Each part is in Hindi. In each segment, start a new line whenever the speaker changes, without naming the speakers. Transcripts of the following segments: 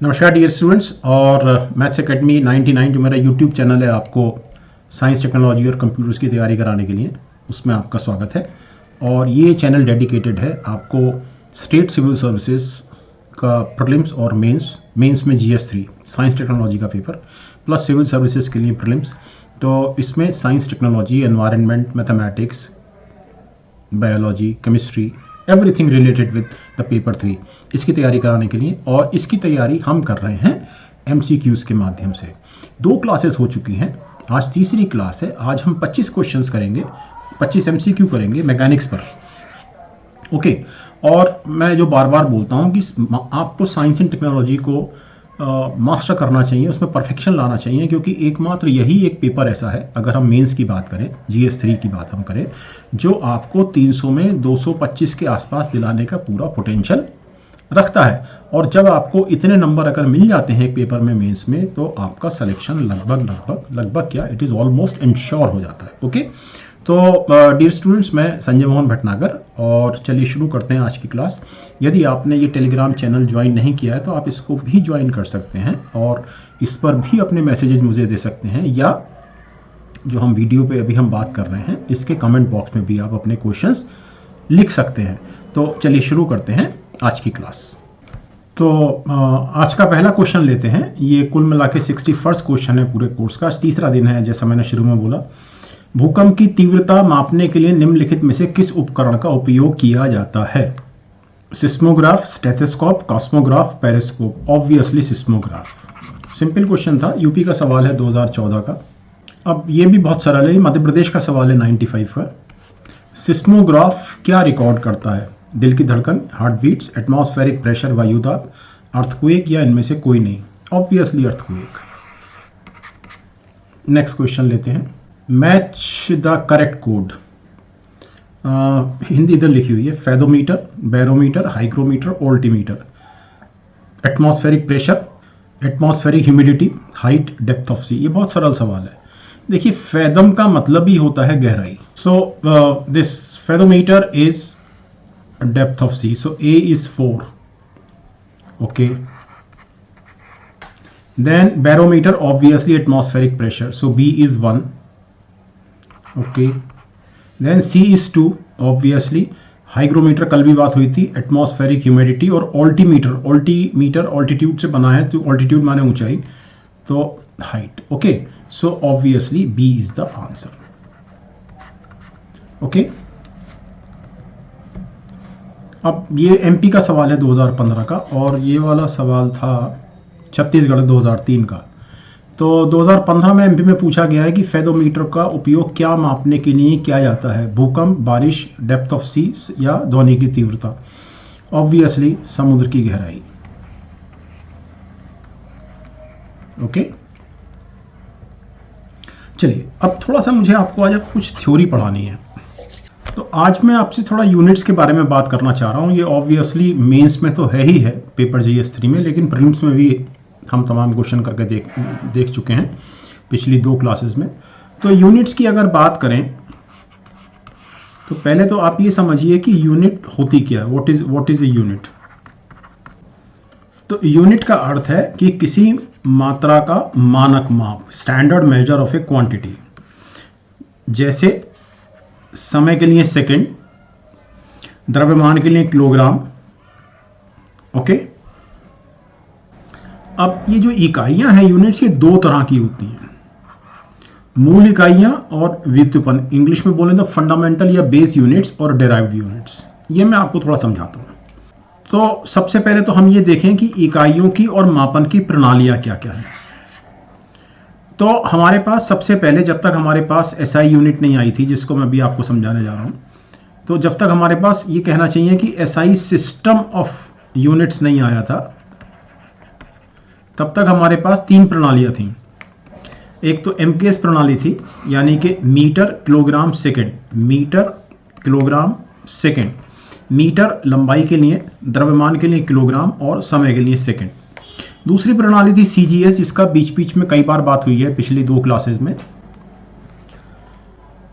नमस्कार डियर स्टूडेंट्स और मैथ्स एकेडमी 99 जो मेरा यूट्यूब चैनल है आपको साइंस टेक्नोलॉजी और कंप्यूटर्स की तैयारी कराने के लिए उसमें आपका स्वागत है। और ये चैनल डेडिकेटेड है आपको स्टेट सिविल सर्विसेज का प्रीलिम्स और मेंस में GS3 साइंस टेक्नोलॉजी का पेपर प्लस सिविल सर्विसेज के लिए प्रीलिम्स। तो इसमें science technology, environment, mathematics, biology, chemistry, everything related with the paper 3 इसकी तैयारी कराने के लिए, और इसकी तैयारी हम कर रहे हैं MCQs के माध्यम से। 2 क्लासेस हो चुकी हैं, आज तीसरी क्लास है। आज हम 25 क्वेश्चंस करेंगे, 25 MCQ करेंगे मैकेनिक्स पर। ओके। और मैं जो बार बार बोलता हूँ कि आपको साइंस एंड टेक्नोलॉजी को मास्टर करना चाहिए, उसमें परफेक्शन लाना चाहिए, क्योंकि एकमात्र यही एक पेपर ऐसा है, अगर हम मेंस की बात करें, GS3 की बात हम करें, जो आपको 300 में 225 के आसपास दिलाने का पूरा पोटेंशियल रखता है। और जब आपको इतने नंबर अगर मिल जाते हैं एक पेपर में मेंस में, तो आपका सिलेक्शन लगभग क्या, इट इज़ ऑलमोस्ट इंश्योर हो जाता है। ओके। तो डियर स्टूडेंट्स, मैं संजय मोहन भटनागर, और चलिए शुरू करते हैं आज की क्लास। यदि आपने ये टेलीग्राम चैनल ज्वाइन नहीं किया है तो आप इसको भी ज्वाइन कर सकते हैं, और इस पर भी अपने मैसेजेस मुझे दे सकते हैं, या जो हम वीडियो पे अभी हम बात कर रहे हैं इसके कमेंट बॉक्स में भी आप अपने क्वेश्चंस लिख सकते हैं। तो चलिए शुरू करते हैं आज की क्लास। तो आज का पहला क्वेश्चन लेते हैं। ये कुल मिला के 61st क्वेश्चन है पूरे कोर्स का। आज तीसरा दिन है, जैसा मैंने शुरू में बोला। भूकंप की तीव्रता मापने के लिए निम्नलिखित में से किस उपकरण का उपयोग किया जाता है? Seismograph, stethoscope, cosmograph, periscope. Obviously seismograph. Simple question था, यूपी का सवाल है 2014 का। अब ये भी बहुत सरल है, मध्य प्रदेश का सवाल है 95 का। सिस्मोग्राफ क्या रिकॉर्ड करता है? दिल की धड़कन, हार्ट बीट्स, एटमॉस्फेरिक प्रेशर, वायुदाब, अर्थक्वेक, या इनमें से कोई नहीं? Obviously earthquake. नेक्स्ट क्वेश्चन लेते हैं। Match the correct code. Hindi इधर लिखी हुई है। Fathometer, barometer, hygrometer, altimeter. Atmospheric pressure, atmospheric humidity, height, depth of sea. ये बहुत सरल सवाल है। देखिए, फैदम का मतलब ही होता है गहराई। So this fathometer is depth of sea, so A is 4. Okay. Then barometer, obviously atmospheric pressure, so B is 1. Okay. Then C is 2, obviously. Hygrometer कल भी बात हुई थी, एटमॉस्फेरिक ह्यूमिडिटी। और ऑल्टीमीटर ऑल्टीट्यूड से बना है, तो ऑल्टीट्यूड माने ऊंचाई, तो height. Okay, so obviously B is the answer. Okay. अब ये MP का सवाल है 2015 का, और ये वाला सवाल था छत्तीसगढ़ 2003 का। तो 2015 में MP में पूछा गया है कि फेदोमीटर का उपयोग क्या मापने के लिए किया जाता है? भूकंप, बारिश, डेप्थ ऑफ सी, या ध्वनि की तीव्रता? ऑब्वियसली समुद्र की गहराई। ओके। चलिए, अब थोड़ा सा मुझे आपको आज कुछ थ्योरी पढ़ानी है। तो आज मैं आपसे थोड़ा यूनिट्स के बारे में बात करना चाह रहा हूँ। ये ऑब्वियसली मेंस में तो है ही है पेपर GS3 में, लेकिन प्रीलिम्स में भी हम तमाम क्वेश्चन करके देख चुके हैं पिछली 2 क्लासेस में। तो यूनिट्स की अगर बात करें तो पहले तो आप ये समझिए कि यूनिट होती क्या है। What is a unit? तो यूनिट का अर्थ है कि किसी मात्रा का मानक माप, standard measure of A quantity. जैसे समय के लिए सेकंड, द्रव्यमान के लिए किलोग्राम। ओके। अब ये जो इकाइयां हैं यूनिट्स, ये 2 तरह की होती हैं, मूल इकाइयां और व्युत्पन्न। इंग्लिश में बोलें तो फंडामेंटल या बेस यूनिट्स और डेराइव्ड यूनिट्स। ये मैं आपको थोड़ा समझाता हूं। तो सबसे पहले तो हम ये देखें कि इकाइयों की और मापन की प्रणालियां क्या क्या है। तो हमारे पास सबसे पहले, जब तक हमारे पास SI यूनिट नहीं आई थी, जिसको मैं अभी आपको समझाने जा रहा हूँ, तो जब तक हमारे पास ये कहना चाहिए कि SI सिस्टम ऑफ यूनिट्स नहीं आया था, तब तक हमारे पास 3 प्रणालियाँ थीं। एक तो MKS प्रणाली थी, यानी कि metre kilogram second. Metre kilogram second. Metre लंबाई के लिए, द्रव्यमान के लिए किलोग्राम, और समय के लिए सेकेंड। दूसरी प्रणाली थी CGS, जिसका बीच में कई बार बात हुई है पिछली 2 क्लासेस में।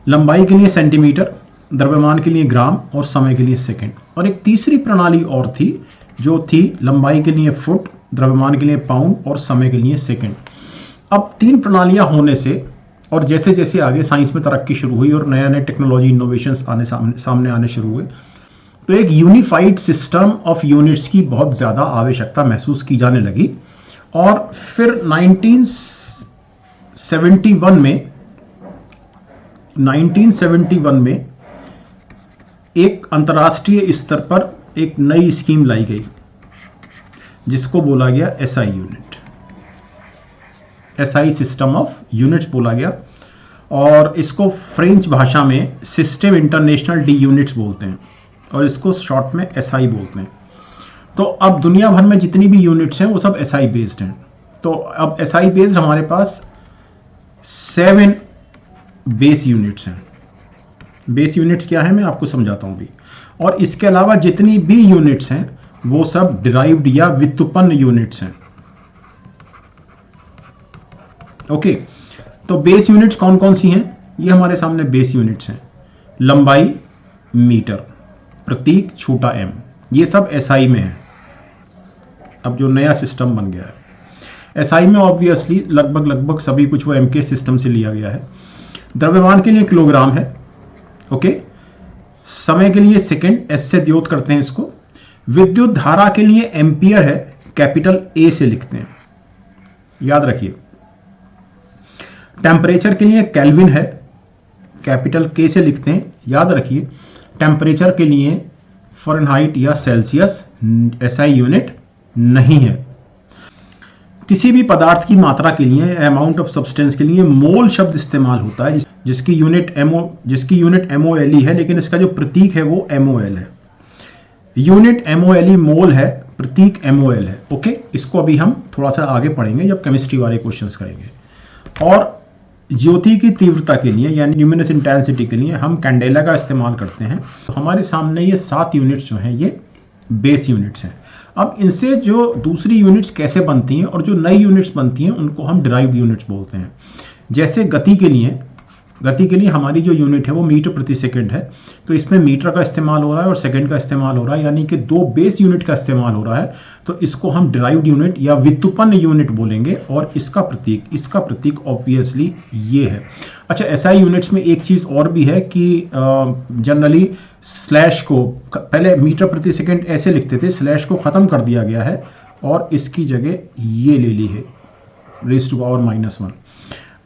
लंबाई के लिए सेंटीमीटर, द्रव्यमान के लिए ग्राम, और समय के लिए सेकंड। और एक तीसरी प्रणाली और थी, जो थी लंबाई के लिए फुट, द्रव्यमान के लिए पाउंड और समय के लिए सेकंड। अब 3 प्रणालियां होने से और जैसे जैसे आगे साइंस में तरक्की शुरू हुई और नया नया टेक्नोलॉजी इनोवेशंस सामने आने शुरू हुए, तो एक यूनिफाइड सिस्टम ऑफ यूनिट्स की बहुत ज़्यादा आवश्यकता महसूस की जाने लगी। और फिर 1971 में एक अंतर्राष्ट्रीय स्तर पर एक नई स्कीम लाई गई जिसको बोला गया SI unit, SI system of units बोला गया, और इसको फ्रेंच भाषा में सिस्टम इंटरनेशनल डी यूनिट्स बोलते हैं और इसको शॉर्ट में एसआई बोलते हैं। तो अब दुनिया भर में जितनी भी यूनिट्स हैं वो सब एसआई बेस्ड हैं। तो अब एसआई बेस्ड हमारे पास 7 बेस यूनिट्स हैं। बेस यूनिट्स क्या है मैं आपको समझाता हूं भी। और इसके अलावा जितनी भी यूनिट्स हैं वो सब डिराइव्ड या व्युत्पन्न यूनिट्स हैं। ओके, तो बेस यूनिट्स कौन कौन सी हैं? ये हमारे सामने बेस यूनिट्स हैं। लंबाई मीटर, प्रतीक छोटा m, ये सब एसआई में है। अब जो नया सिस्टम बन गया है एसआई में, ऑब्वियसली लगभग सभी कुछ वो एम के सिस्टम से लिया गया है। द्रव्यमान के लिए किलोग्राम है। ओके, समय के लिए सेकंड, एस से द्योत करते हैं इसको। विद्युत धारा के लिए एम्पियर है, कैपिटल ए से लिखते हैं, याद रखिए। टेम्परेचर के लिए केल्विन है, कैपिटल के से लिखते हैं, याद रखिए। टेम्परेचर के लिए फ़ारेनहाइट या सेल्सियस एसआई यूनिट नहीं है। किसी भी पदार्थ की मात्रा के लिए, अमाउंट ऑफ सब्सटेंस के लिए मोल शब्द इस्तेमाल होता है, जिसकी यूनिट MOLE है, लेकिन इसका जो प्रतीक है वो MOL है। यूनिट MOLE मोल है, प्रतीक MOL है। ओके, इसको अभी हम थोड़ा सा आगे पढ़ेंगे जब केमिस्ट्री वाले क्वेश्चंस करेंगे। और ज्योति की तीव्रता के लिए यानी ल्यूमिनस इंटेंसिटी के लिए हम कैंडेला का इस्तेमाल करते हैं। तो हमारे सामने ये 7 यूनिट्स जो हैं ये बेस यूनिट्स हैं। अब इनसे जो दूसरी यूनिट्स कैसे बनती हैं और जो नई यूनिट्स बनती हैं उनको हम डिराइव्ड यूनिट्स बोलते हैं। जैसे गति के लिए हमारी जो यूनिट है वो मीटर प्रति सेकंड है, तो इसमें मीटर का इस्तेमाल हो रहा है और सेकंड का इस्तेमाल हो रहा है, यानी कि 2 बेस यूनिट का इस्तेमाल हो रहा है। तो इसको हम डिराइव्ड यूनिट या व्युत्पन्न यूनिट बोलेंगे। और इसका प्रतीक ऑब्वियसली ये है। अच्छा, एसआई यूनिट्स में एक चीज़ और भी है कि जनरली स्लैश को पहले मीटर प्रति सेकंड ऐसे लिखते थे, स्लैश को ख़त्म कर दिया गया है और इसकी जगह ये ले ली है रेज़ टू पावर -1।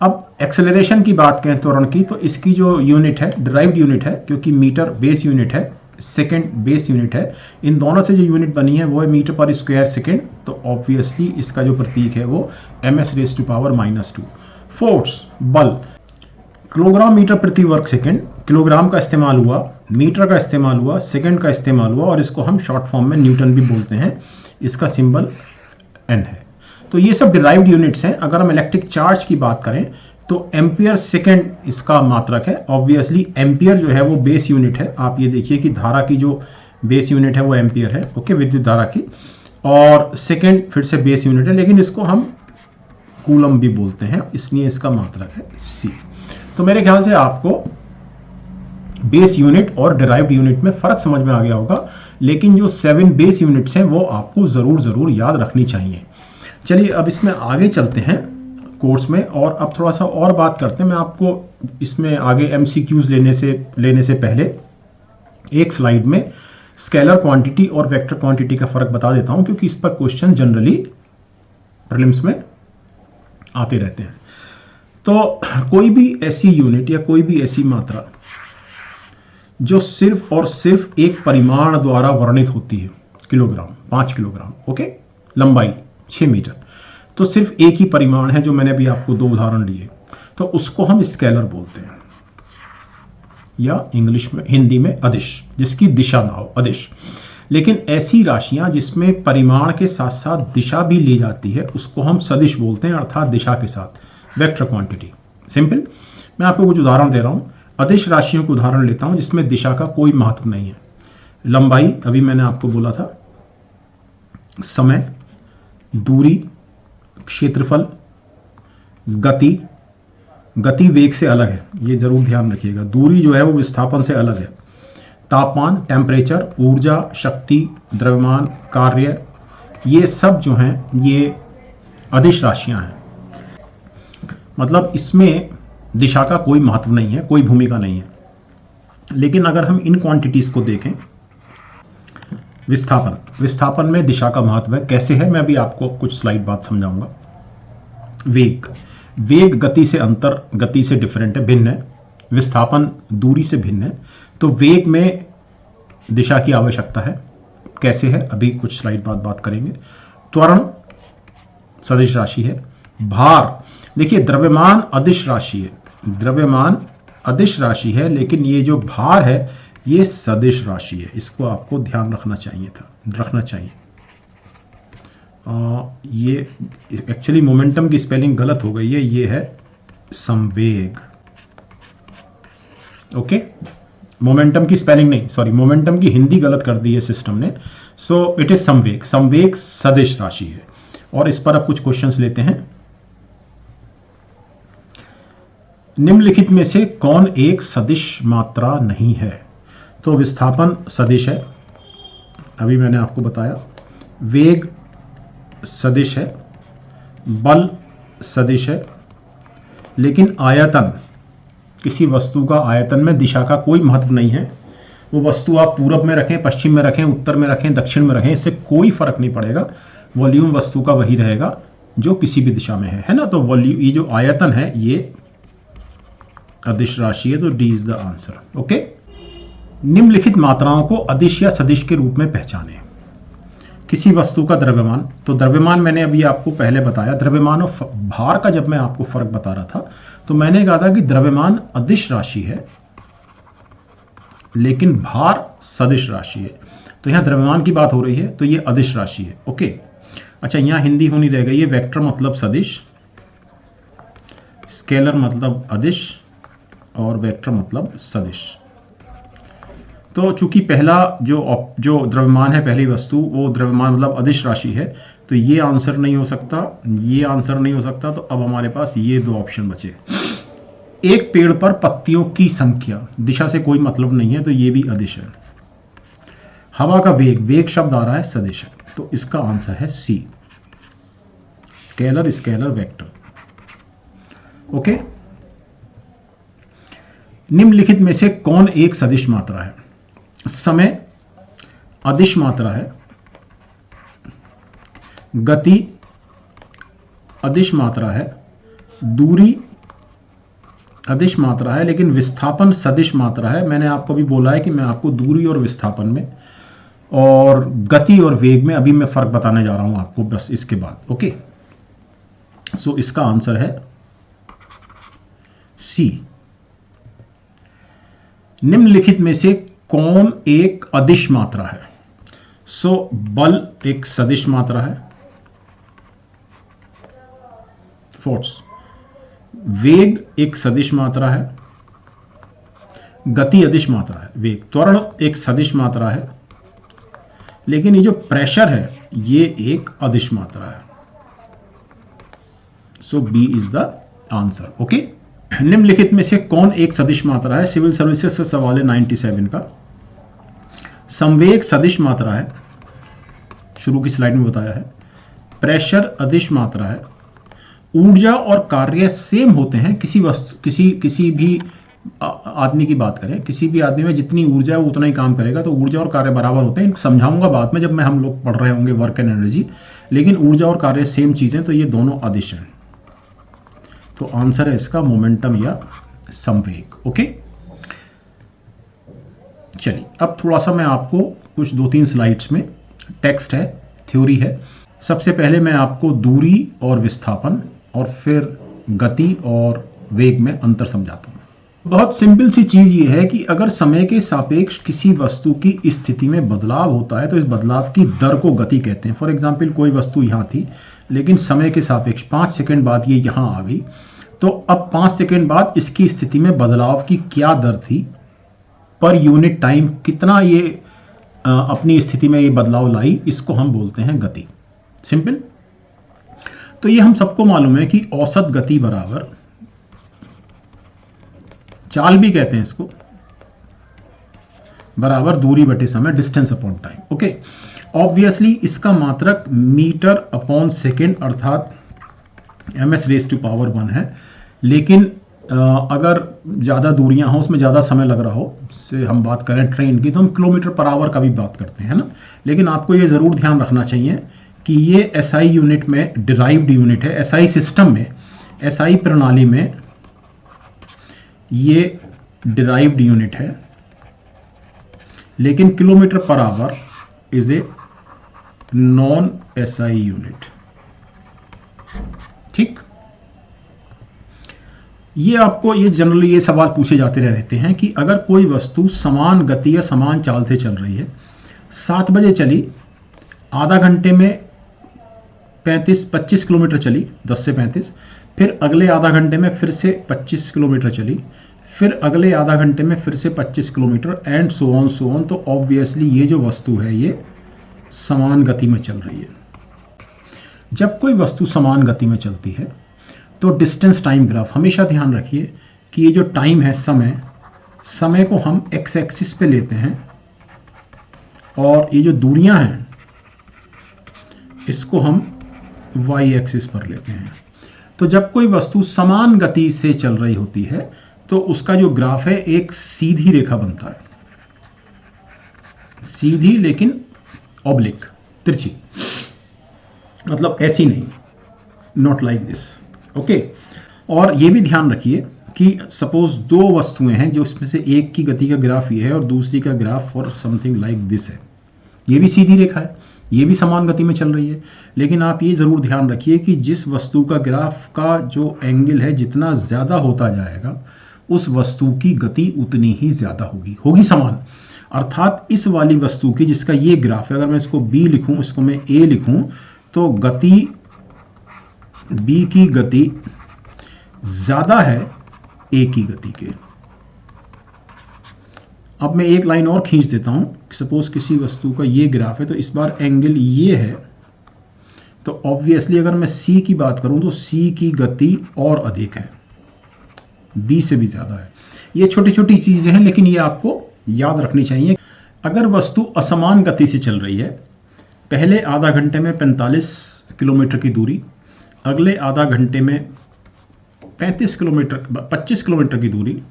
अब एक्सेलरेशन की बात करें त्वरण की, तो इसकी जो यूनिट है डिराइव्ड यूनिट है, क्योंकि मीटर बेस यूनिट है, सेकंड बेस यूनिट है। इन दोनों से जो यूनिट बनी है वो है मीटर पर स्क्वायर सेकंड। तो ऑब्वियसली इसका जो प्रतीक है वो ms⁻²। फोर्स, बल, किलोग्राम मीटर प्रति वर्ग सेकंड। किलोग्राम का इस्तेमाल हुआ, मीटर का इस्तेमाल हुआ, सेकंड का इस्तेमाल हुआ, और इसको हम शॉर्ट फॉर्म में न्यूटन भी बोलते हैं। इसका सिंबल n है। तो ये सब डिराइव्ड यूनिट्स हैं। अगर हम इलेक्ट्रिक चार्ज की बात करें तो एम्पियर सेकंड इसका मात्रक है। ऑब्वियसली एम्पियर जो है वो बेस यूनिट है। आप ये देखिए कि धारा की जो बेस यूनिट है वो एम्पियर है, ओके, विद्युत धारा की। और सेकंड फिर से बेस यूनिट है, लेकिन इसको हम कूलम भी बोलते हैं, इसलिए इसका मात्रक है C। तो मेरे ख्याल से आपको बेस यूनिट और डिराइव्ड यूनिट में फ़र्क समझ में आ गया होगा, लेकिन जो 7 बेस यूनिट्स हैं वो आपको ज़रूर याद रखनी चाहिए। चलिए अब इसमें आगे चलते हैं कोर्स में, और अब थोड़ा सा और बात करते हैं। मैं आपको इसमें आगे MCQs लेने से पहले एक स्लाइड में स्केलर क्वांटिटी और वेक्टर क्वांटिटी का फ़र्क बता देता हूं, क्योंकि इस पर क्वेश्चन जनरली प्रीलिम्स में आते रहते हैं। तो कोई भी ऐसी यूनिट या कोई भी ऐसी मात्रा जो सिर्फ और सिर्फ एक परिमाण द्वारा वर्णित होती है, किलोग्राम, 5 किलोग्राम, ओके, लंबाई 6 मीटर, तो सिर्फ एक ही परिमाण है, जो मैंने अभी आपको 2 उदाहरण लिए, तो उसको हम स्केलर बोलते हैं, या इंग्लिश में, हिंदी में अदिश, जिसकी दिशा ना हो, अदिश। लेकिन ऐसी राशियां जिसमें परिमाण के साथ साथ दिशा भी ली जाती है उसको हम सदिश बोलते हैं, अर्थात दिशा के साथ, वेक्टर क्वांटिटी। सिंपल, मैं आपको कुछ उदाहरण दे रहा हूं। अदिश राशियों को उदाहरण लेता हूं जिसमें दिशा का कोई महत्व नहीं है। लंबाई, अभी मैंने आपको बोला था, समय, दूरी, क्षेत्रफल, गति वेग से अलग है, ये जरूर ध्यान रखिएगा। दूरी जो है वो विस्थापन से अलग है। तापमान, टेम्परेचर, ऊर्जा, शक्ति, द्रव्यमान, कार्य, ये सब जो हैं ये अदिश राशियां हैं। मतलब इसमें दिशा का कोई महत्व नहीं है, कोई भूमिका नहीं है। लेकिन अगर हम इन क्वांटिटीज को देखें, विस्थापन में दिशा का महत्व है। कैसे है, मैं अभी आपको कुछ स्लाइड बाद समझाऊंगा। वेग गति से डिफरेंट है, भिन्न है। विस्थापन दूरी से भिन्न है। तो वेग में दिशा की आवश्यकता है। कैसे है, अभी कुछ स्लाइड बाद बात करेंगे। त्वरण सदिश राशि है। भार, देखिए द्रव्यमान अदिश राशि है, द्रव्यमान अदिश राशि है, लेकिन ये जो भार है ये सदिश राशि है। इसको आपको ध्यान रखना चाहिए। ये एक्चुअली मोमेंटम की स्पेलिंग गलत हो गई है, ये है संवेग। ओके, मोमेंटम की स्पेलिंग नहीं, सॉरी, मोमेंटम की हिंदी गलत कर दी है सिस्टम ने। सो इट इज संवेग। संवेग सदिश राशि है। और इस पर अब कुछ क्वेश्चंस लेते हैं। निम्नलिखित में से कौन एक सदिश मात्रा नहीं है? तो विस्थापन सदिश है, अभी मैंने आपको बताया। वेग सदिश है, बल सदिश है, लेकिन आयतन, किसी वस्तु का आयतन में दिशा का कोई महत्व नहीं है। वो वस्तु आप पूरब में रखें, पश्चिम में रखें, उत्तर में रखें, दक्षिण में रखें, इससे कोई फर्क नहीं पड़ेगा। वॉल्यूम वस्तु का वही रहेगा जो किसी भी दिशा में है ना। तो वॉल्यूम, ये जो आयतन है ये अदिश राशि है, तो D is the answer. Okay, निम्नलिखित मात्राओं को अदिश या सदिश के रूप में पहचानें। किसी वस्तु का द्रव्यमान, तो द्रव्यमान मैंने अभी आपको पहले बताया। द्रव्यमान और भार का जब मैं आपको फर्क बता रहा था तो मैंने कहा था कि द्रव्यमान अदिश राशि है लेकिन भार सदिश राशि है। तो यहां द्रव्यमान की बात हो रही है तो ये अदिश राशि है। ओके, अच्छा, यहां हिंदी होनी रह गई है। वेक्टर मतलब सदिश, स्केलर मतलब अदिश और वेक्टर मतलब सदिश। तो चूंकि पहला जो द्रव्यमान है, पहली वस्तु, वो द्रव्यमान मतलब अदिश राशि है, तो ये आंसर नहीं हो सकता, ये आंसर नहीं हो सकता। तो अब हमारे पास ये दो ऑप्शन बचे। एक पेड़ पर पत्तियों की संख्या, दिशा से कोई मतलब नहीं है, तो ये भी अदिश है। हवा का वेग शब्द आ रहा है, सदिश है। तो इसका आंसर है सी, स्केलर वेक्टर। ओके, निम्नलिखित में से कौन एक सदिश मात्रा है? समय अदिश मात्रा है, गति अदिश मात्रा है, दूरी अदिश मात्रा है, लेकिन विस्थापन सदिश मात्रा है। मैंने आपको भी बोला है कि मैं आपको दूरी और विस्थापन में और गति और वेग में अभी मैं फर्क बताने जा रहा हूं आपको, बस इसके बाद। ओके, सो इसका आंसर है सी। निम्नलिखित में से कौन एक अदिश मात्रा है? सो बल एक सदिश मात्रा है, फोर्स। वेग एक सदिश मात्रा है, गति अदिश मात्रा है, वेग। त्वरण एक सदिश मात्रा है, लेकिन ये जो प्रेशर है ये एक अदिश मात्रा है। So B is the answer. Okay, निम्नलिखित में से कौन एक सदिश मात्रा है? सिविल सर्विसेज से सवाल है 97 का। संवेग सदिश मात्रा है, शुरू की स्लाइड में बताया है। प्रेशर अदिश मात्रा है। ऊर्जा और कार्य सेम होते हैं। किसी भी आदमी की बात करें, किसी भी आदमी में जितनी ऊर्जा है वो उतना ही काम करेगा, तो ऊर्जा और कार्य बराबर होते हैं। समझाऊंगा बाद में जब हम लोग पढ़ रहे होंगे वर्क एंड एनर्जी। लेकिन ऊर्जा और कार्य सेम चीजें, तो ये दोनों अदिश हैं। तो आंसर है इसका मोमेंटम या संवेग। ओके, चलिए अब थोड़ा सा मैं आपको कुछ 2-3 स्लाइड्स में टेक्स्ट है, थ्योरी है। सबसे पहले मैं आपको दूरी और विस्थापन और फिर गति और वेग में अंतर समझाता हूं। बहुत सिंपल सी चीज ये है कि अगर समय के सापेक्ष किसी वस्तु की स्थिति में बदलाव होता है तो इस बदलाव की दर को गति कहते हैं। फॉर एग्जाम्पल, कोई वस्तु यहां थी लेकिन समय के सापेक्ष 5 सेकंड बाद ये यहां आ गई, तो अब 5 सेकंड बाद इसकी स्थिति में बदलाव की क्या दर थी पर यूनिट टाइम, कितना ये अपनी स्थिति में ये बदलाव लाई, इसको हम बोलते हैं गति। सिंपल। तो ये हम सबको मालूम है कि औसत गति बराबर, चाल भी कहते हैं इसको, बराबर दूरी बटे समय, distance upon time. Okay, obviously इसका मात्रक मीटर अपॉन सेकेंड अर्थात ms⁻1 है, लेकिन अगर ज़्यादा दूरियां हों, उसमें ज़्यादा समय लग रहा हो, से हम बात करें ट्रेन की, तो हम किलोमीटर पर आवर का भी बात करते हैं ना। लेकिन आपको ये ज़रूर ध्यान रखना चाहिए कि ये SI यूनिट में डिराइव्ड यूनिट है। SI सिस्टम में, SI प्रणाली में ये डिराइव्ड यूनिट है, लेकिन kilometre per hour is a non SI unit. ठीक, ये आपको ये जनरली ये सवाल पूछे जाते रहते हैं कि अगर कोई वस्तु समान गति या समान चाल से चल रही है, 7 बजे चली, आधा घंटे में 25 किलोमीटर चली, 10 से 35, फिर अगले आधा घंटे में फिर से 25 किलोमीटर चली, फिर अगले आधा घंटे में फिर से 25 किलोमीटर, एंड सो ऑन, तो ऑब्वियसली ये जो वस्तु है ये समान गति में चल रही है। जब कोई वस्तु समान गति में चलती है तो डिस्टेंस टाइम ग्राफ, हमेशा ध्यान रखिए कि ये जो टाइम है, समय को हम एक्स एक्सिस पे लेते हैं, और ये जो दूरियां हैं इसको हम वाई एक्सिस पर लेते हैं। तो जब कोई वस्तु समान गति से चल रही होती है तो उसका जो ग्राफ है एक सीधी रेखा बनता है, सीधी लेकिन ऑब्लिक, तिरछी, मतलब ऐसी नहीं, नॉट लाइक दिस। ओके, और ये भी ध्यान रखिए कि सपोज दो वस्तुएं हैं, जो उसमें से एक की गति का ग्राफ ये है और दूसरी का ग्राफ और समथिंग लाइक दिस है, ये भी सीधी रेखा है, ये भी समान गति में चल रही है। लेकिन आप ये ज़रूर ध्यान रखिए कि जिस वस्तु का ग्राफ का जो एंगल है जितना ज़्यादा होता जाएगा, उस वस्तु की गति उतनी ही ज़्यादा होगी समान। अर्थात इस वाली वस्तु की जिसका ये ग्राफ है, अगर मैं इसको B लिखूं, इसको मैं A लिखूं, तो गति B की गति ज़्यादा है A की गति के। अब मैं एक लाइन और खींच देता हूं, सपोज किसी वस्तु का ये ग्राफ है, तो इस बार एंगल ये है, तो ऑब्वियसली अगर मैं C की बात करूं तो C की गति और अधिक है, B से भी ज़्यादा है। ये छोटी छोटी चीज़ें हैं, लेकिन ये आपको याद रखनी चाहिए। अगर वस्तु असमान गति से चल रही है, पहले आधा घंटे में 45 किलोमीटर की दूरी, अगले आधा घंटे में 25 किलोमीटर की दूरी,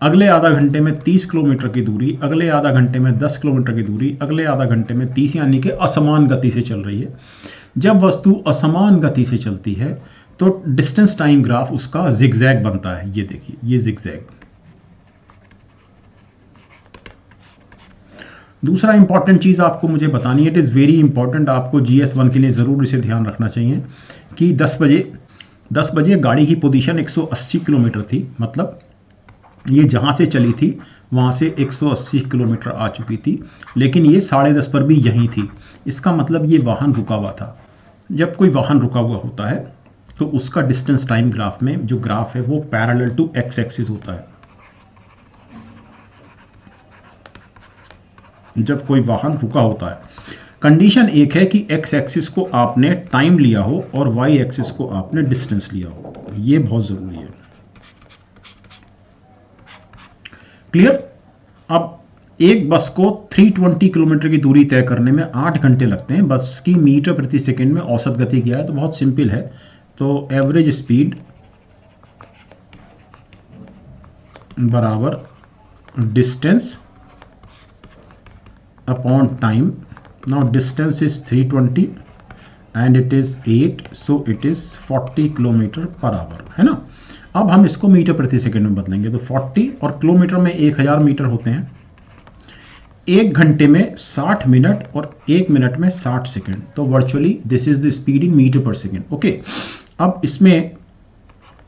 अगले आधा घंटे में 30 किलोमीटर की दूरी, अगले आधा घंटे में 10 किलोमीटर की दूरी, अगले आधा घंटे में 30, यानी कि असमान गति से चल रही है। जब वस्तु असमान गति से चलती है तो डिस्टेंस टाइम ग्राफ उसका जिगजैग बनता है। ये देखिए, ये जिगजैग। दूसरा इंपॉर्टेंट चीज़ आपको मुझे बतानी है, इट इज़ वेरी इंपॉर्टेंट, आपको GS1 के लिए ज़रूर इसे ध्यान रखना चाहिए कि 10 बजे गाड़ी की पोजीशन 180 किलोमीटर थी, मतलब ये जहाँ से चली थी वहाँ से 180 किलोमीटर आ चुकी थी, लेकिन ये 10:30 पर भी यहीं थी। इसका मतलब ये वाहन रुका हुआ था। जब कोई वाहन रुका हुआ होता है तो उसका डिस्टेंस टाइम ग्राफ में जो ग्राफ है वो पैरेलल टू एक्स एक्सिस होता है। जब कोई वाहन रुका होता है, कंडीशन एक है कि एक्स एक्सिस को आपने टाइम लिया हो और वाई एक्सिस को आपने डिस्टेंस लिया हो। ये बहुत जरूरी है। क्लियर? अब एक बस को 320 किलोमीटर की दूरी तय करने में 8 घंटे लगते हैं। बस की मीटर प्रति सेकंड में औसत गति क्या है? तो बहुत सिंपल है, तो एवरेज स्पीड बराबर distance upon time. Now distance is 320 and it is 8, so it is 40 kilometre per hour, है ना। अब हम इसको मीटर प्रति सेकंड में बदलेंगे, तो 40 और किलोमीटर में 1000 मीटर होते हैं। 1 घंटे में 60 मिनट और 1 मिनट में 60 सेकंड, तो virtually this is the speed in metre per second. Okay, अब इसमें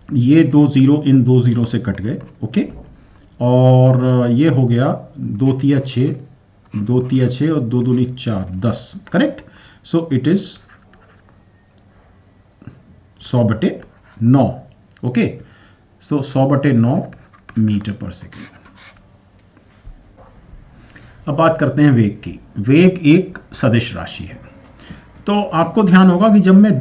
ये 2 जीरो इन 2 जीरो से कट गए। ओके, और ये हो गया 2 तिया 6, 2 तिया 6 और 2 दूनी 4, 10, correct. So it is 100/9। Okay, so 100/9 metre per second. अब बात करते हैं वेग की। वेग एक सदिश राशि है, तो आपको ध्यान होगा कि जब मैं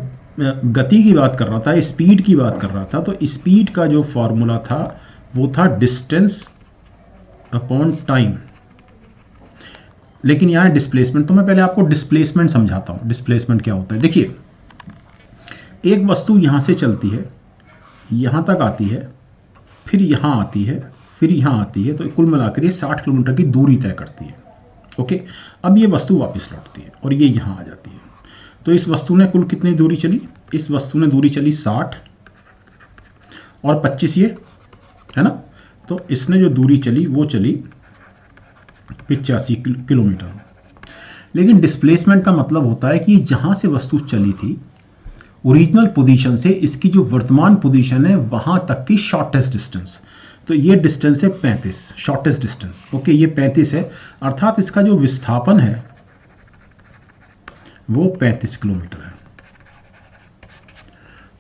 गति की बात कर रहा था, स्पीड की बात कर रहा था, तो स्पीड का जो फॉर्मूला था वो था डिस्टेंस अपॉन टाइम। लेकिन यहाँ डिस्प्लेसमेंट। तो मैं पहले आपको डिस्प्लेसमेंट समझाता हूँ। डिस्प्लेसमेंट क्या होता है, देखिए एक वस्तु यहाँ से चलती है, यहाँ तक आती है, फिर यहाँ आती है, फिर यहाँ आती है, तो कुल मिलाकर ये 60 किलोमीटर की दूरी तय करती है। ओके, अब ये वस्तु वापस लौटती है और ये यहाँ आ जाती है। तो इस वस्तु ने कुल कितनी दूरी चली, इस वस्तु ने दूरी चली 60 और 25 ये है ना। तो इसने जो दूरी चली वो चली 85 किलोमीटर। लेकिन डिस्प्लेसमेंट का मतलब होता है कि जहाँ से वस्तु चली थी ओरिजिनल पोजीशन से इसकी जो वर्तमान पोजीशन है वहाँ तक की शॉर्टेस्ट डिस्टेंस। तो ये डिस्टेंस है 35, शॉर्टेस्ट डिस्टेंस। ओके, ये 35 है, अर्थात इसका जो विस्थापन है वो 35 किलोमीटर है।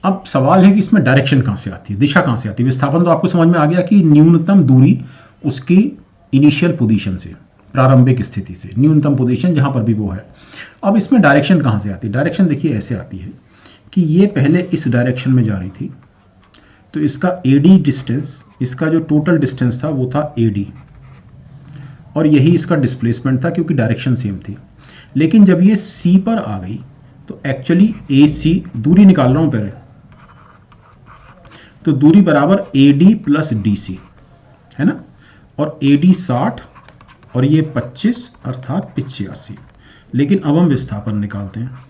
अब सवाल है कि इसमें डायरेक्शन कहाँ से आती है, दिशा कहाँ से आती है। विस्थापन तो आपको समझ में आ गया कि न्यूनतम दूरी उसकी इनिशियल पोजीशन से, प्रारंभिक स्थिति से, न्यूनतम पोजीशन जहाँ पर भी वो है। अब इसमें डायरेक्शन कहाँ से आती है, डायरेक्शन देखिए ऐसे आती है कि ये पहले इस डायरेक्शन में जा रही थी, तो इसका AD डिस्टेंस, इसका जो टोटल डिस्टेंस था वो था AD, और यही इसका डिस्प्लेसमेंट था क्योंकि डायरेक्शन सेम थी। लेकिन जब ये C पर आ गई तो एक्चुअली AC, दूरी निकाल रहा हूँ पहले, तो दूरी बराबर AD प्लस DC है ना, और AD 60 और ये 25 अर्थात 85। लेकिन अब हम विस्थापन निकालते हैं।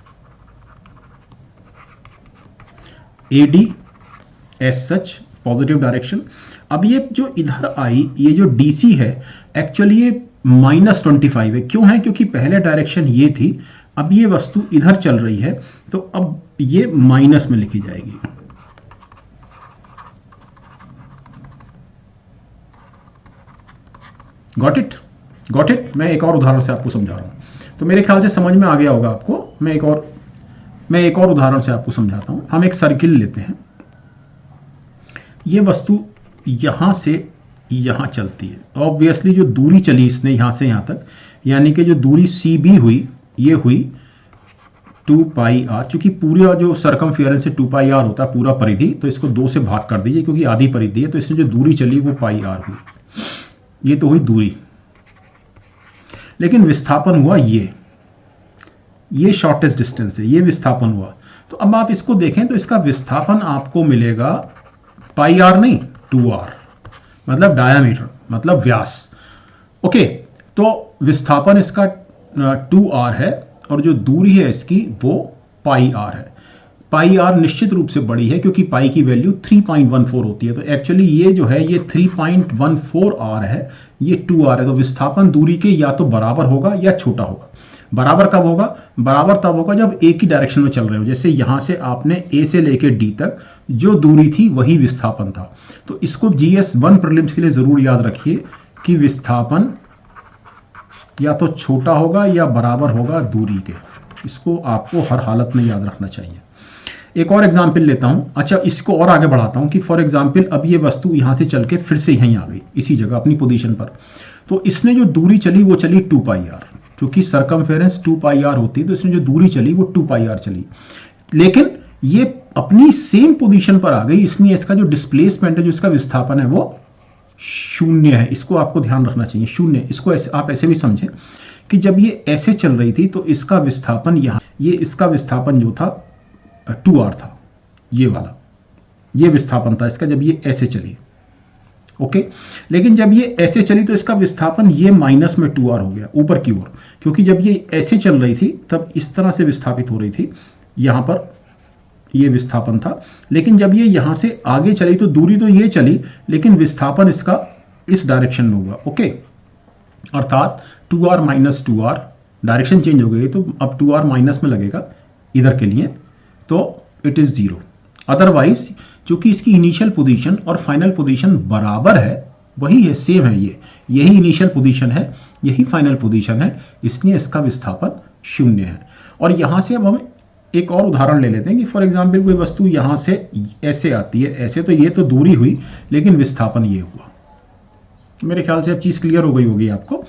AD as such positive direction. अब ये जो इधर आई, ये जो DC है एक्चुअली ये -25 है। क्यों है, क्योंकि पहले डायरेक्शन ये थी, अब ये वस्तु इधर चल रही है, तो अब ये माइनस में लिखी जाएगी। Got it, got it. मैं एक और उदाहरण से आपको समझा रहा हूं, तो मेरे ख्याल से समझ में आ गया होगा आपको। मैं एक और उदाहरण से आपको समझाता हूं। हम एक सर्किल लेते हैं, ये वस्तु यहां से यहां चलती है। ऑब्वियसली जो दूरी चली इसने यहां से यहां तक, यानी कि जो दूरी CB हुई, ये हुई 2πr। चूंकि पूरा जो सर्कमफियरेंस है 2πr होता है, पूरा परिधि, तो इसको 2 से भाग कर दीजिए क्योंकि आधी परिधि है, तो इसने जो दूरी चली वो πr हुई। ये तो हुई दूरी। लेकिन विस्थापन हुआ ये शॉर्टेस्ट डिस्टेंस है, ये विस्थापन हुआ। तो अब आप इसको देखें तो इसका विस्थापन आपको मिलेगा πr नहीं 2r, मतलब डायामीटर, मतलब व्यास। ओके, तो विस्थापन इसका 2r है और जो दूरी है इसकी वो πr है। πr निश्चित रूप से बड़ी है क्योंकि पाई की वैल्यू 3.14 होती है। तो एक्चुअली ये जो है ये 3.14r है, ये 2r है। तो विस्थापन दूरी के या तो बराबर होगा या छोटा होगा। बराबर कब होगा, बराबर तब होगा जब एक ही डायरेक्शन में चल रहे हो। जैसे यहां से आपने A से लेके D तक जो दूरी थी वही विस्थापन था। तो इसको GS1 प्रीलिम्स के लिए जरूर याद रखिए कि विस्थापन या तो छोटा होगा या बराबर होगा दूरी के। इसको आपको हर हालत में याद रखना चाहिए। एक और एग्जाम्पल लेता हूं। अच्छा, इसको और आगे बढ़ाता हूं कि फॉर एग्जाम्पल अब ये वस्तु यहां से चल के फिर से यहीं आ गई, इसी जगह अपनी पोजीशन पर। तो इसने जो दूरी चली वो चली 2πr, चूंकि सर्कमफेरेंस 2πr होती है, तो इसने जो दूरी चली वो 2πr चली। लेकिन ये अपनी सेम पोजीशन पर आ गई, इसलिए इसका जो डिस्प्लेसमेंट है, जो इसका विस्थापन है, वो 0 है। इसको आपको ध्यान रखना चाहिए, 0। इसको ऐसे आप ऐसे भी समझें कि जब ये ऐसे चल रही थी तो इसका विस्थापन यहाँ, ये इसका विस्थापन जो था 2r था, ये वाला, ये विस्थापन था इसका जब ये ऐसे चली। ओके, लेकिन जब ये ऐसे चली तो इसका विस्थापन ये माइनस में 2r हो गया ऊपर की ओर, क्योंकि जब ये ऐसे चल रही थी तब इस तरह से विस्थापित हो रही थी, यहां पर ये विस्थापन था। लेकिन जब ये यहां से आगे चली तो दूरी तो ये चली, लेकिन विस्थापन इसका इस डायरेक्शन में हुआ। ओके, अर्थात 2r minus 2r, direction change हो गई तो अब 2r माइनस में लगेगा इधर के लिए, तो इट इज 0। अदरवाइज चूंकि इसकी इनिशियल पोजीशन और फाइनल पोजीशन बराबर है, वही है, सेम है, यही इनिशियल पोजीशन है, यही फाइनल पोजीशन है, इसलिए इसका विस्थापन 0 है। और यहां से अब हम एक और उदाहरण ले लेते हैं कि फॉर एग्जांपल कोई वस्तु यहां से ऐसे आती है, ऐसे, तो ये तो दूरी हुई लेकिन विस्थापन ये हुआ। मेरे ख्याल से अब चीज क्लियर हो गई होगी आपको।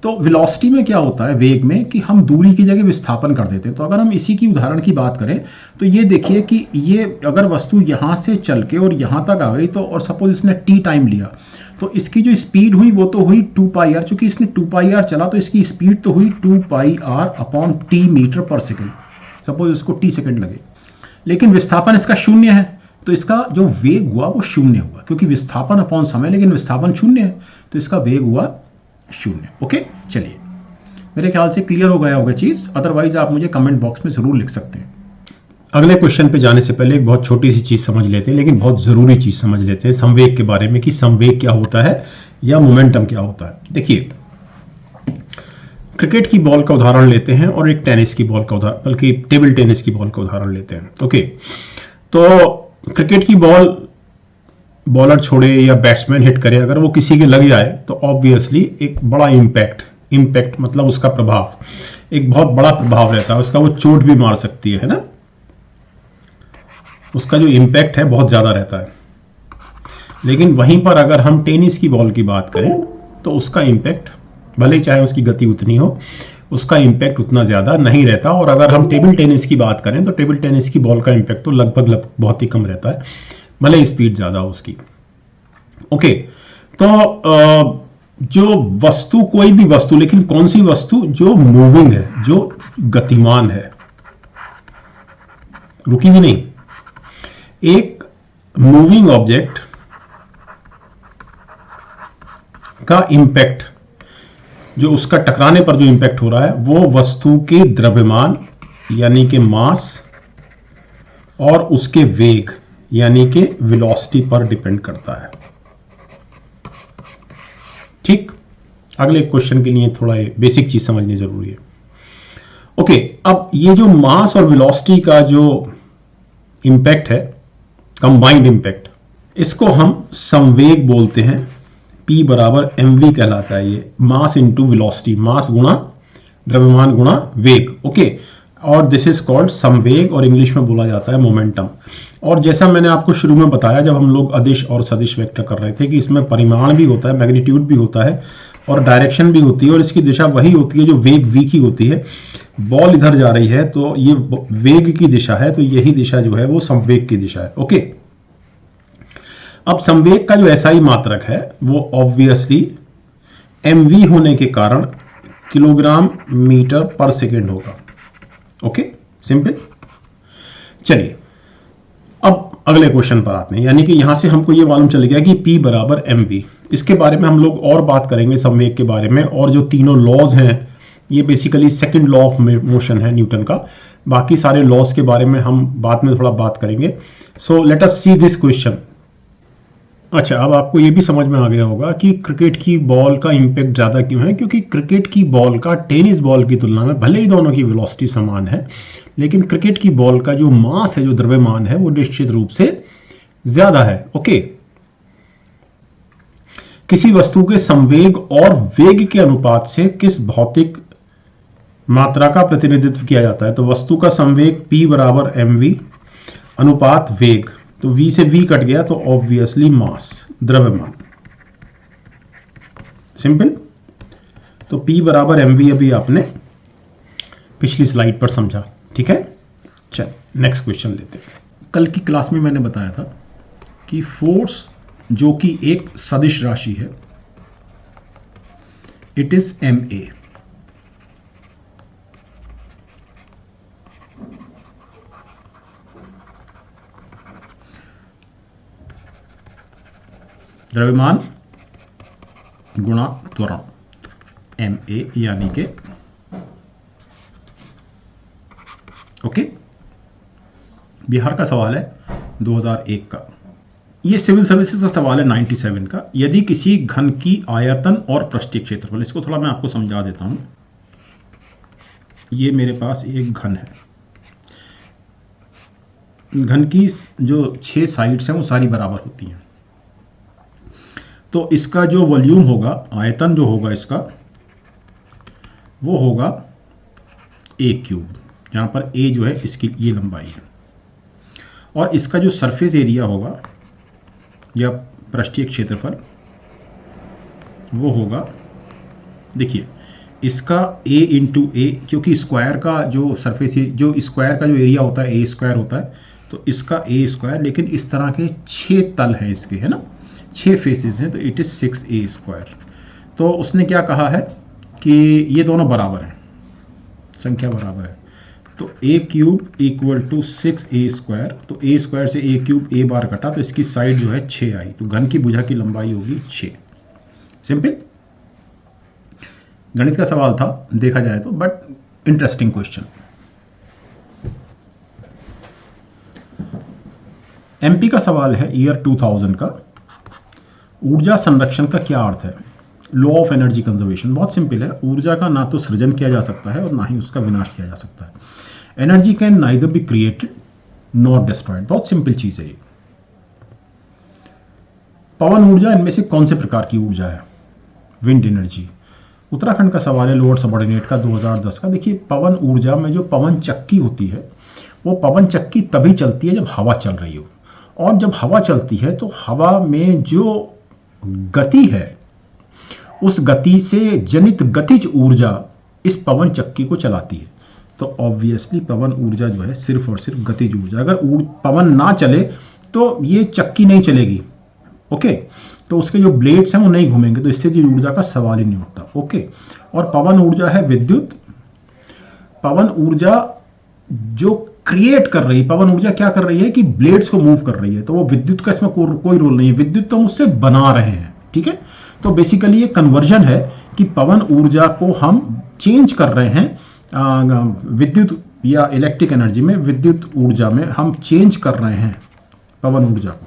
तो वेलोसिटी में क्या होता है, वेग में, कि हम दूरी की जगह विस्थापन कर देते हैं। तो अगर हम इसी की उदाहरण की बात करें तो ये देखिए कि ये अगर वस्तु यहाँ से चल के और यहाँ तक आ गई, तो और सपोज इसने टी टाइम लिया, तो इसकी जो स्पीड हुई वो तो हुई 2 पाई आर। चूंकि इसने 2 पाई आर चला तो इसकी स्पीड तो हुई 2 पाई are upon T metre per second. Suppose इसको टी सेकेंड लगे, लेकिन विस्थापन इसका शून्य है, तो इसका जो वेग हुआ वो शून्य हुआ, क्योंकि विस्थापन अपॉन समय, लेकिन विस्थापन शून्य है, तो इसका वेग हुआ शून्य। ओके, चलिए, मेरे ख्याल से क्लियर हो गया होगा चीज, अदरवाइज आप मुझे कमेंट बॉक्स में जरूर लिख सकते हैं। अगले क्वेश्चन पे जाने से पहले एक बहुत छोटी सी चीज समझ लेते हैं, लेकिन बहुत जरूरी चीज समझ लेते हैं संवेग के बारे में, कि संवेग क्या होता है या मोमेंटम क्या होता है। देखिए, क्रिकेट की बॉल का उदाहरण लेते हैं और एक टेनिस की बॉल का उदाहरण, बल्कि टेबल टेनिस की बॉल का उदाहरण लेते हैं। ओके, तो क्रिकेट की बॉल बॉलर छोड़े या बैट्समैन हिट करे, अगर वो किसी के लग जाए तो ऑब्वियसली एक बड़ा इम्पैक्ट मतलब उसका प्रभाव, एक बहुत बड़ा प्रभाव रहता है उसका, वो चोट भी मार सकती है ना, उसका जो इम्पैक्ट है बहुत ज्यादा रहता है। लेकिन वहीं पर अगर हम टेनिस की बॉल की बात करें तो उसका इम्पैक्ट, भले ही चाहे उसकी गति उतनी हो, उसका इम्पैक्ट उतना ज्यादा नहीं रहता। और अगर हम टेबल टेनिस की बात करें तो टेबल टेनिस की बॉल का इम्पैक्ट तो लगभग बहुत ही कम रहता है, भले ही स्पीड ज्यादा हो उसकी। ओके, तो जो वस्तु, कोई भी वस्तु, लेकिन कौन सी वस्तु जो मूविंग है, जो गतिमान है, रुकी भी नहीं, एक मूविंग ऑब्जेक्ट का इंपैक्ट, जो उसका टकराने पर जो इंपैक्ट हो रहा है, वो वस्तु के द्रव्यमान यानी कि मास और उसके वेग यानी कि वेलोसिटी पर डिपेंड करता है। ठीक, अगले क्वेश्चन के लिए थोड़ा बेसिक चीज समझनी जरूरी है। ओके, अब ये जो मास और वेलोसिटी का जो इंपैक्ट है, कंबाइंड इंपैक्ट, इसको हम संवेग बोलते हैं। P बराबर mv कहलाता है ये, मास इंटू वेलोसिटी, मास गुणा द्रव्यमान गुणा वेग। ओके, और दिस इज कॉल्ड संवेग, और इंग्लिश में बोला जाता है मोमेंटम। और जैसा मैंने आपको शुरू में बताया जब हम लोग अदिश और सदिश वेक्टर कर रहे थे, कि इसमें परिमाण भी होता है, मैग्नीट्यूड भी होता है, और डायरेक्शन भी होती है, और इसकी दिशा वही होती है जो वेग v की होती है। बॉल इधर जा रही है तो ये वेग की दिशा है, तो यही दिशा जो है वो संवेग की दिशा है। ओके, अब संवेग का जो एसआई मात्रक है वो ऑब्वियसली mv होने के कारण किलोग्राम मीटर पर सेकेंड होगा। Okay, simple. चलिए, अब अगले क्वेश्चन पर आते हैं, यानी कि यहां से हमको ये मालूम चल गया कि P बराबर mv। इसके बारे में हम लोग और बात करेंगे संवेग के बारे में, और जो तीनों लॉज हैं, ये basically second law of motion है न्यूटन का। बाकी सारे लॉज के बारे में हम बाद में थोड़ा बात करेंगे। So let us see this question. अच्छा, अब आपको ये भी समझ में आ गया होगा कि क्रिकेट की बॉल का इंपैक्ट ज़्यादा क्यों है, क्योंकि क्रिकेट की बॉल का टेनिस बॉल की तुलना में, भले ही दोनों की वेलोसिटी समान है, लेकिन क्रिकेट की बॉल का जो मास है, जो द्रव्यमान है, वो निश्चित रूप से ज़्यादा है। ओके, किसी वस्तु के संवेग और वेग के अनुपात से किस भौतिक मात्रा का प्रतिनिधित्व किया जाता है? तो वस्तु का संवेग P बराबर mv अनुपात वेग, तो v से v कट गया तो ऑब्वियसली मास, द्रव्यमान। सिंपल। तो P बराबर mv अभी आपने पिछली स्लाइड पर समझा, ठीक है। चल नेक्स्ट क्वेश्चन लेते हैं। कल की क्लास में मैंने बताया था कि फोर्स जो कि एक सदिश राशि है, इट इज ma। द्रव्यमान गुणा त्वरण, ma यानी के, ओके। बिहार का सवाल है 2001 का। ये सिविल सर्विसेज का सवाल है 97 का। यदि किसी घन की आयतन और पृष्ठीय क्षेत्रफल, इसको थोड़ा मैं आपको समझा देता हूं। ये मेरे पास एक घन है, घन की जो 6 साइड्स हैं वो सारी बराबर होती हैं, तो इसका जो वॉल्यूम होगा, आयतन जो होगा इसका, वो होगा a क्यूब, जहां पर a जो है इसकी ये लंबाई है, और इसका जो सरफेस एरिया होगा या पृष्ठीय क्षेत्रफल, वो होगा, देखिए इसका a इंटू ए, क्योंकि स्क्वायर का जो सरफेस जो स्क्वायर का जो एरिया होता है ए स्क्वायर होता है, तो इसका ए स्क्वायर, लेकिन इस तरह के 6 तल हैं इसके, है ना, 6 फेसेस हैं, तो इट इज़ 6a स्क्वायर। तो उसने क्या कहा है कि ये दोनों बराबर हैं, संख्या बराबर है, तो a cube equal to 6a square, तो a स्क्वायर से a क्यूब a बार कटा, तो इसकी साइड जो है 6 आई, तो घन की भुजा की लंबाई होगी 6। सिंपल गणित का सवाल था देखा जाए तो, बट इंटरेस्टिंग क्वेश्चन। एमपी का सवाल है ईयर 2000 का, ऊर्जा संरक्षण का क्या अर्थ है? लॉ ऑफ एनर्जी कंजर्वेशन बहुत सिंपल है, ऊर्जा का ना तो सृजन किया जा सकता है और ना ही उसका विनाश किया जा सकता है। Energy can neither be created not destroyed, बहुत सिंपल चीज है ये। पवन ऊर्जा इनमें से कौन से प्रकार की ऊर्जा है? Wind energy. उत्तराखंड का सवाल है लोअर सबऑर्डिनेट का 2010 का। देखिए पवन ऊर्जा में जो पवन चक्की होती है, वो पवन चक्की तभी चलती है जब हवा चल रही हो, और जब हवा चलती है तो हवा में जो गति है उस गति से जनित गतिज ऊर्जा इस पवन चक्की को चलाती है। तो ऑब्वियसली पवन ऊर्जा जो है सिर्फ और सिर्फ गतिज ऊर्जा, अगर पवन ना चले तो ये चक्की नहीं चलेगी, ओके, तो उसके जो ब्लेड्स हैं वो नहीं घूमेंगे, तो इससे जो ऊर्जा का सवाल ही नहीं उठता, ओके। और पवन ऊर्जा है विद्युत। पवन ऊर्जा जो क्रिएट कर रही है, पवन ऊर्जा क्या कर रही है कि ब्लेड्स को मूव कर रही है, तो वो विद्युत का इसमें कोई रोल नहीं है, विद्युत तो हम उससे बना रहे हैं, ठीक है। तो बेसिकली ये कन्वर्जन है कि पवन ऊर्जा को हम चेंज कर रहे हैं विद्युत या इलेक्ट्रिक एनर्जी में, विद्युत ऊर्जा में हम चेंज कर रहे हैं पवन ऊर्जा को।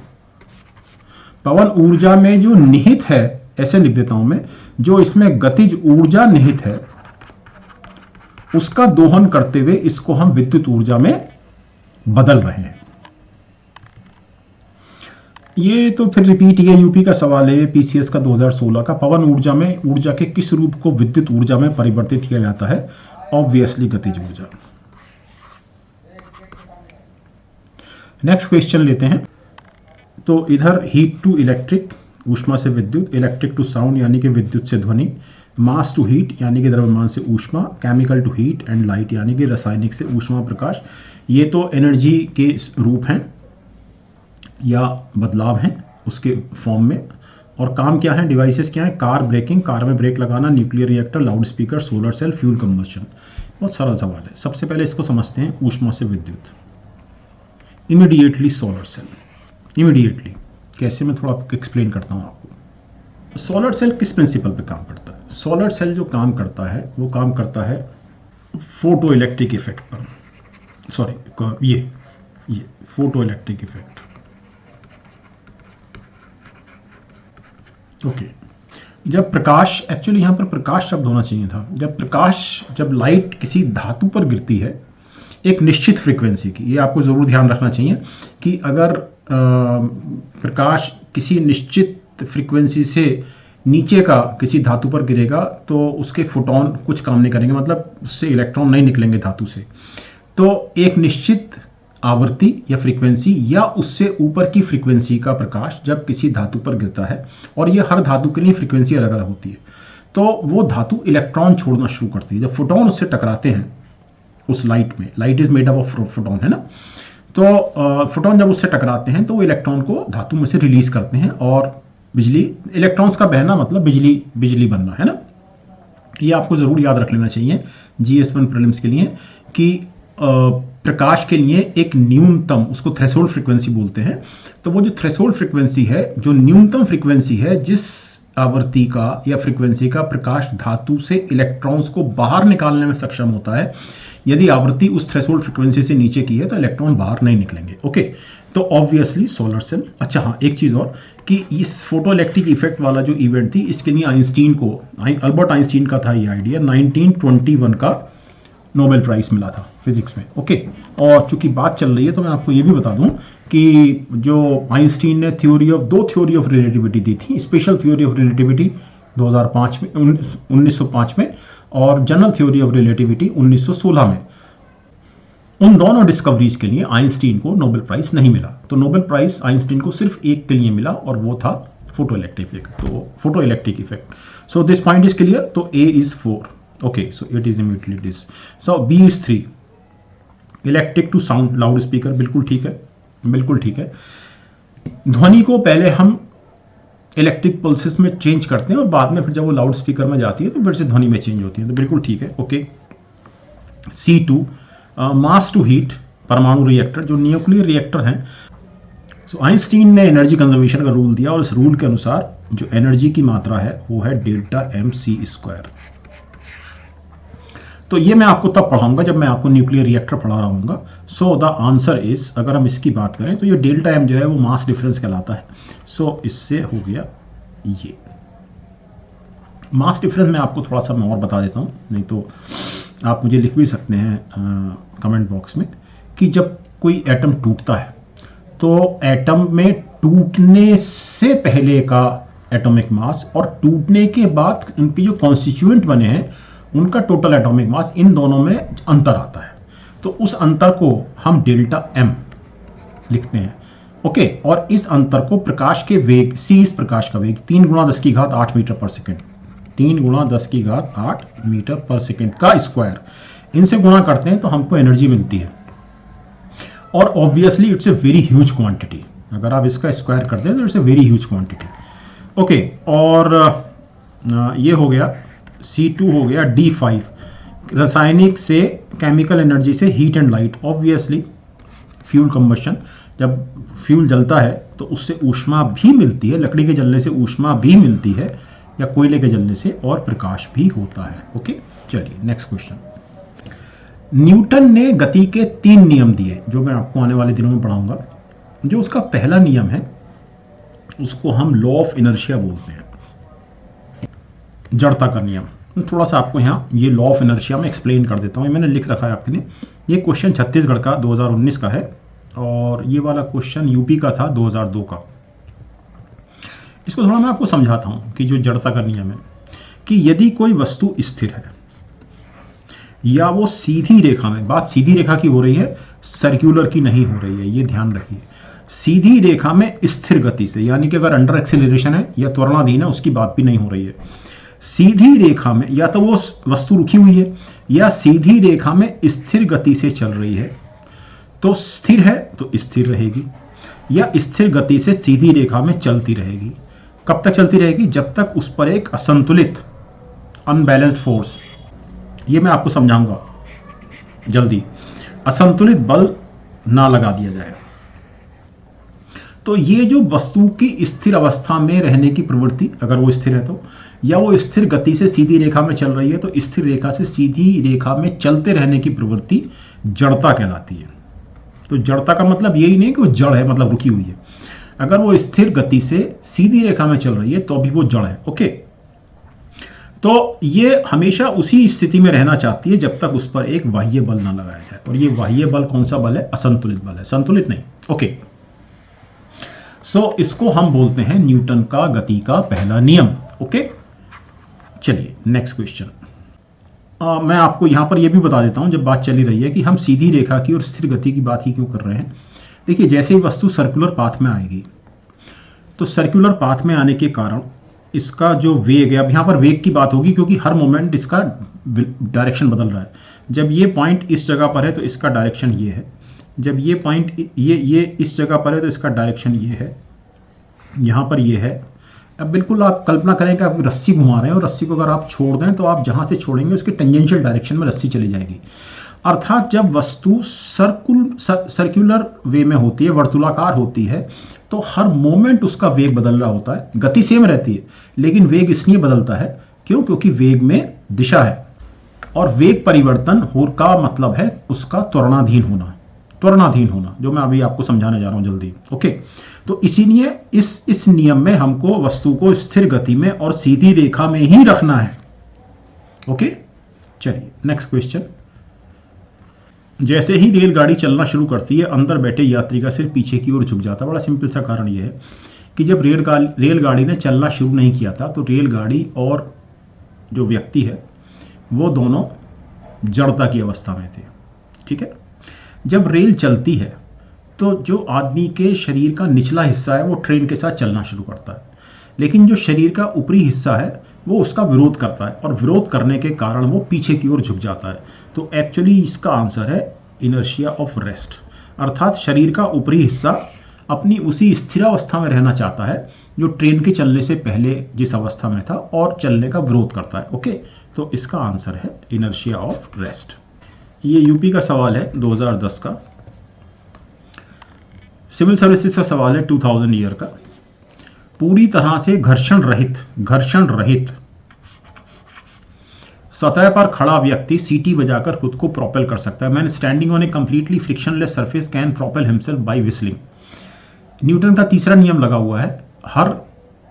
पवन ऊर्जा में जो निहित है, ऐसे लिख देता हूं मैं, जो इसमें गतिज ऊर्जा निहित है उसका दोहन करते हुए इसको हम विद्युत ऊर्जा में बदल रहे हैं। ये तो फिर रिपीट, ये यूपी का सवाल है, पीसीएस का 2016 का। पवन ऊर्जा में ऊर्जा के किस रूप को विद्युत ऊर्जा में परिवर्तित किया जाता है? ऑब्वियसली गतिज ऊर्जा। नेक्स्ट क्वेश्चन लेते हैं। तो इधर हीट टू इलेक्ट्रिक, ऊष्मा से विद्युत, इलेक्ट्रिक टू साउंड यानी कि विद्युत से ध्वनि, मास टू हीट यानी कि द्रव्यमान से ऊष्मा, chemical to heat and light यानी कि रासायनिक से ऊष्मा प्रकाश। ये तो एनर्जी के रूप हैं या बदलाव हैं उसके फॉर्म में। और काम क्या है, डिवाइसेस क्या है? कार ब्रेकिंग, कार में ब्रेक लगाना, nuclear reactor, loudspeaker, solar cell, fuel combustion. बहुत सरल सवाल है। सबसे पहले इसको समझते हैं, ऊष्मा से विद्युत, इमीडिएटली सोलर सेल। इमीडिएटली कैसे, मैं थोड़ा एक्सप्लेन करता हूँ आपको। सोलर सेल किस प्रिंसिपल पे काम करता है? सोलर सेल जो काम करता है वो काम करता है फोटो इलेक्ट्रिक इफेक्ट पर, सॉरी ये फोटो इलेक्ट्रिक इफेक्ट, ओके। जब प्रकाश, एक्चुअली यहाँ पर प्रकाश शब्द होना चाहिए था, जब लाइट किसी धातु पर गिरती है एक निश्चित फ्रीक्वेंसी की, ये आपको ज़रूर ध्यान रखना चाहिए कि अगर प्रकाश किसी निश्चित फ्रीक्वेंसी से नीचे का किसी धातु पर गिरेगा तो उसके फोटोन कुछ काम नहीं करेंगे, मतलब उससे इलेक्ट्रॉन नहीं निकलेंगे धातु से। तो एक निश्चित आवृत्ति या फ्रीक्वेंसी या उससे ऊपर की फ्रीक्वेंसी का प्रकाश जब किसी धातु पर गिरता है, और ये हर धातु के लिए फ्रीक्वेंसी अलग अलग होती है, तो वो धातु इलेक्ट्रॉन छोड़ना शुरू करती है। जब फोटोन उससे टकराते हैं उस लाइट में, light is made up of photon, है ना, तो फोटोन जब उससे टकराते हैं तो वो इलेक्ट्रॉन को धातु में से रिलीज करते हैं और बिजली, इलेक्ट्रॉन्स का बहना मतलब बिजली बनना, है ना। ये आपको ज़रूर याद रख लेना चाहिए GS1 प्रीलिम्स के लिए कि प्रकाश के लिए एक न्यूनतम, उसको थ्रेशोल्ड फ्रीक्वेंसी बोलते हैं। तो वो जो थ्रेशोल्ड फ्रीक्वेंसी है, जो न्यूनतम फ्रीक्वेंसी है जिस आवृत्ति का या फ्रीक्वेंसी का प्रकाश धातु से इलेक्ट्रॉन्स को बाहर निकालने में सक्षम होता है, यदि आवृत्ति उस थ्रेशोल्ड फ्रीक्वेंसी से नीचे की है तो इलेक्ट्रॉन बाहर नहीं निकलेंगे, ओके। तो ऑब्वियसली सोलर सेल। अच्छा हाँ, एक चीज़ और कि इस फोटो इलेक्ट्रिक इफेक्ट वाला जो इवेंट थी, इसके लिए आइंस्टीन को, अल्बर्ट आइंस्टीन का था ये आइडिया, 1921 का नोबेल प्राइज मिला था फिजिक्स में, ओके। और चूंकि बात चल रही है तो मैं आपको ये भी बता दूं कि जो आइंस्टीन ने दो थ्योरी ऑफ रिलेटिविटी दी थी, स्पेशल थ्योरी ऑफ रिलेटिविटी 2005 में, 1905 में, और जनरल थ्योरी ऑफ रिलेटिविटी 1916 में। उन दोनों डिस्कवरीज के लिए आइंस्टीन को नोबेल प्राइज नहीं मिला। तो नोबेल प्राइज आइंस्टीन को सिर्फ एक के लिए मिला और वो था फोटो इलेक्ट्रिक इफेक्ट। तो photo electric effect. So this point is clear. तो A is 4, Okay, so it is immediately this. So B is 3. Electric to sound loud speaker, बिल्कुल ठीक है, बिल्कुल ठीक है। ध्वनि को पहले हम इलेक्ट्रिक पल्सेस में चेंज करते हैं और बाद में फिर जब वो लाउड स्पीकर में जाती है तो फिर से ध्वनि में चेंज होती है, तो बिल्कुल ठीक है। Okay, C2 mass to heat, परमाणु रिएक्टर जो न्यूक्लियर रिएक्टर हैं। सो आइंस्टीन ने एनर्जी कंजर्वेशन का रूल दिया और इस रूल के अनुसार जो एनर्जी की मात्रा है वो है डेल्टा mc²। तो ये मैं आपको तब पढ़ाऊंगा जब मैं आपको न्यूक्लियर रिएक्टर पढ़ा रहा हूँगा। सो द आंसर इज, अगर हम इसकी बात करें तो ये डेल्टा एम जो है वो मास डिफरेंस कहलाता है। सो इससे हो गया ये मास डिफरेंस। मैं आपको थोड़ा सा मैं और बता देता हूँ, नहीं तो आप मुझे लिख भी सकते हैं कमेंट बॉक्स में कि जब कोई एटम टूटता है तो एटम में टूटने से पहले का एटॉमिक मास और टूटने के बाद उनके जो कॉन्स्टिट्यूएंट बने हैं उनका टोटल एटॉमिक मास, इन दोनों में अंतर आता है। तो उस अंतर को हम डेल्टा एम लिखते हैं। ओके, और इस अंतर को प्रकाश के वेग c, इस प्रकाश का वेग 3 × 10⁸ metre per second, 3 × 10⁸ metre per second का स्क्वायर, इनसे गुणा करते हैं तो हमको एनर्जी मिलती है। और obviously it's a very huge quantity, अगर आप इसका स्क्वायर करते हैं तो it's a very huge quantity. Okay, और ये हो गया C2, हो गया D5 रासायनिक से केमिकल एनर्जी से heat and light. Obviously fuel combustion, जब फ्यूल जलता है तो उससे ऊष्मा भी मिलती है, लकड़ी के जलने से ऊष्मा भी मिलती है या कोयले के जलने से, और प्रकाश भी होता है। ओके, चलिए नेक्स्ट क्वेश्चन। न्यूटन ने गति के 3 नियम दिए जो मैं आपको आने वाले दिनों में पढ़ाऊंगा। जो उसका पहला नियम है उसको हम लॉ ऑफ इनर्शिया बोलते हैं, जड़ता का नियम। थोड़ा सा आपको यहाँ ये लॉ ऑफ इनर्शिया में एक्सप्लेन कर देता हूँ, ये मैंने लिख रखा है आपके लिए। ये क्वेश्चन छत्तीसगढ़ का 2019 का है और ये वाला क्वेश्चन यूपी का था 2002 का। इसको थोड़ा मैं आपको समझाता हूँ कि जो जड़ता का नियम है कि यदि कोई वस्तु स्थिर है या वो सीधी रेखा में, बात सीधी रेखा की हो रही है, सर्कुलर की नहीं हो रही है, ये ध्यान रखिए। सीधी रेखा में स्थिर गति से, यानी कि अगर अंडर एक्सेलरेशन है या त्वरणाधीन है उसकी बात भी नहीं हो रही है। सीधी रेखा में या तो वो वस्तु रुकी हुई है या सीधी रेखा में स्थिर गति से चल रही है, तो स्थिर है तो स्थिर रहेगी या स्थिर गति से सीधी रेखा में चलती रहेगी। कब तक चलती रहेगी? जब तक उस पर एक असंतुलित, अनबैलेंस्ड फोर्स, ये मैं आपको समझाऊंगा जल्दी, असंतुलित बल ना लगा दिया जाए। तो ये जो वस्तु की स्थिर अवस्था में रहने की प्रवृत्ति, अगर वो स्थिर है तो, या वो स्थिर गति से सीधी रेखा में चल रही है तो स्थिर रेखा से सीधी रेखा में चलते रहने की प्रवृत्ति जड़ता कहलाती है। तो जड़ता का मतलब यही नहीं कि वो जड़ है, मतलब रुकी हुई है। अगर वो स्थिर गति से सीधी रेखा में चल रही है तो भी वो जड़ है। ओके, तो ये हमेशा उसी स्थिति में रहना चाहती है जब तक उस पर एक बाह्य बल ना लगाया जाए। और ये बाह्य बल कौन सा बल है? असंतुलित बल है, संतुलित नहीं। ओके, सो इसको हम बोलते हैं न्यूटन का गति का पहला नियम। ओके, चलिए नेक्स्ट क्वेश्चन। मैं आपको यहां पर यह भी बता देता हूं, जब बात चली रही है कि हम सीधी रेखा की और स्थिर गति की बात ही क्यों कर रहे हैं। देखिए, जैसे ही वस्तु सर्कुलर पाथ में आएगी तो सर्कुलर पाथ में आने के कारण इसका जो वेग है, अब यहाँ पर वेग की बात होगी क्योंकि हर मोमेंट इसका डायरेक्शन बदल रहा है। जब ये पॉइंट इस जगह पर है तो इसका डायरेक्शन ये है, जब ये पॉइंट ये इस जगह पर है तो इसका डायरेक्शन ये है, यहाँ पर ये है। अब बिल्कुल आप कल्पना करें कि आप रस्सी घुमा रहे हैं और रस्सी को अगर आप छोड़ दें तो आप जहाँ से छोड़ेंगे उसके टेंजेंशियल डायरेक्शन में रस्सी चली जाएगी। अर्थात जब वस्तु सर्कुलर वे में होती है, वर्तुलाकार होती है, तो हर मोमेंट उसका वेग बदल रहा होता है। गति सेम रहती है लेकिन वेग इसलिए बदलता है क्यों? क्योंकि वेग में दिशा है और वेग परिवर्तन हो का मतलब है उसका त्वरणाधीन होना, त्वरणाधीन होना, जो मैं अभी आपको समझाने जा रहा हूं जल्दी। ओके, तो इसीलिए इस नियम में हमको वस्तु को स्थिर गति में और सीधी रेखा में ही रखना है। ओके, चलिए नेक्स्ट क्वेश्चन। जैसे ही रेलगाड़ी चलना शुरू करती है, अंदर बैठे यात्री का सिर पीछे की ओर झुक जाता है। बड़ा सिंपल सा कारण यह है कि जब रेलगाड़ी ने चलना शुरू नहीं किया था तो रेलगाड़ी और जो व्यक्ति है वो दोनों जड़ता की अवस्था में थे। ठीक है, जब रेल चलती है तो जो आदमी के शरीर का निचला हिस्सा है वो ट्रेन के साथ चलना शुरू करता है, लेकिन जो शरीर का ऊपरी हिस्सा है वो उसका विरोध करता है और विरोध करने के कारण वो पीछे की ओर झुक जाता है। तो एक्चुअली इसका आंसर है इनर्शिया ऑफ रेस्ट, अर्थात शरीर का ऊपरी हिस्सा अपनी उसी स्थिरावस्था में रहना चाहता है जो ट्रेन के चलने से पहले जिस अवस्था में था और चलने का विरोध करता है। ओके, तो इसका आंसर है इनर्शिया ऑफ रेस्ट। ये यूपी का सवाल है 2010 का। सिविल सर्विसेज का सवाल है 2000 ईयर का। पूरी तरह से घर्षण रहित सतह पर खड़ा व्यक्ति सीटी बजाकर खुद को प्रोपेल कर सकता है। Man standing on A completely frictionless surface can propel himself by whistling. Newton का तीसरा नियम लगा हुआ है, हर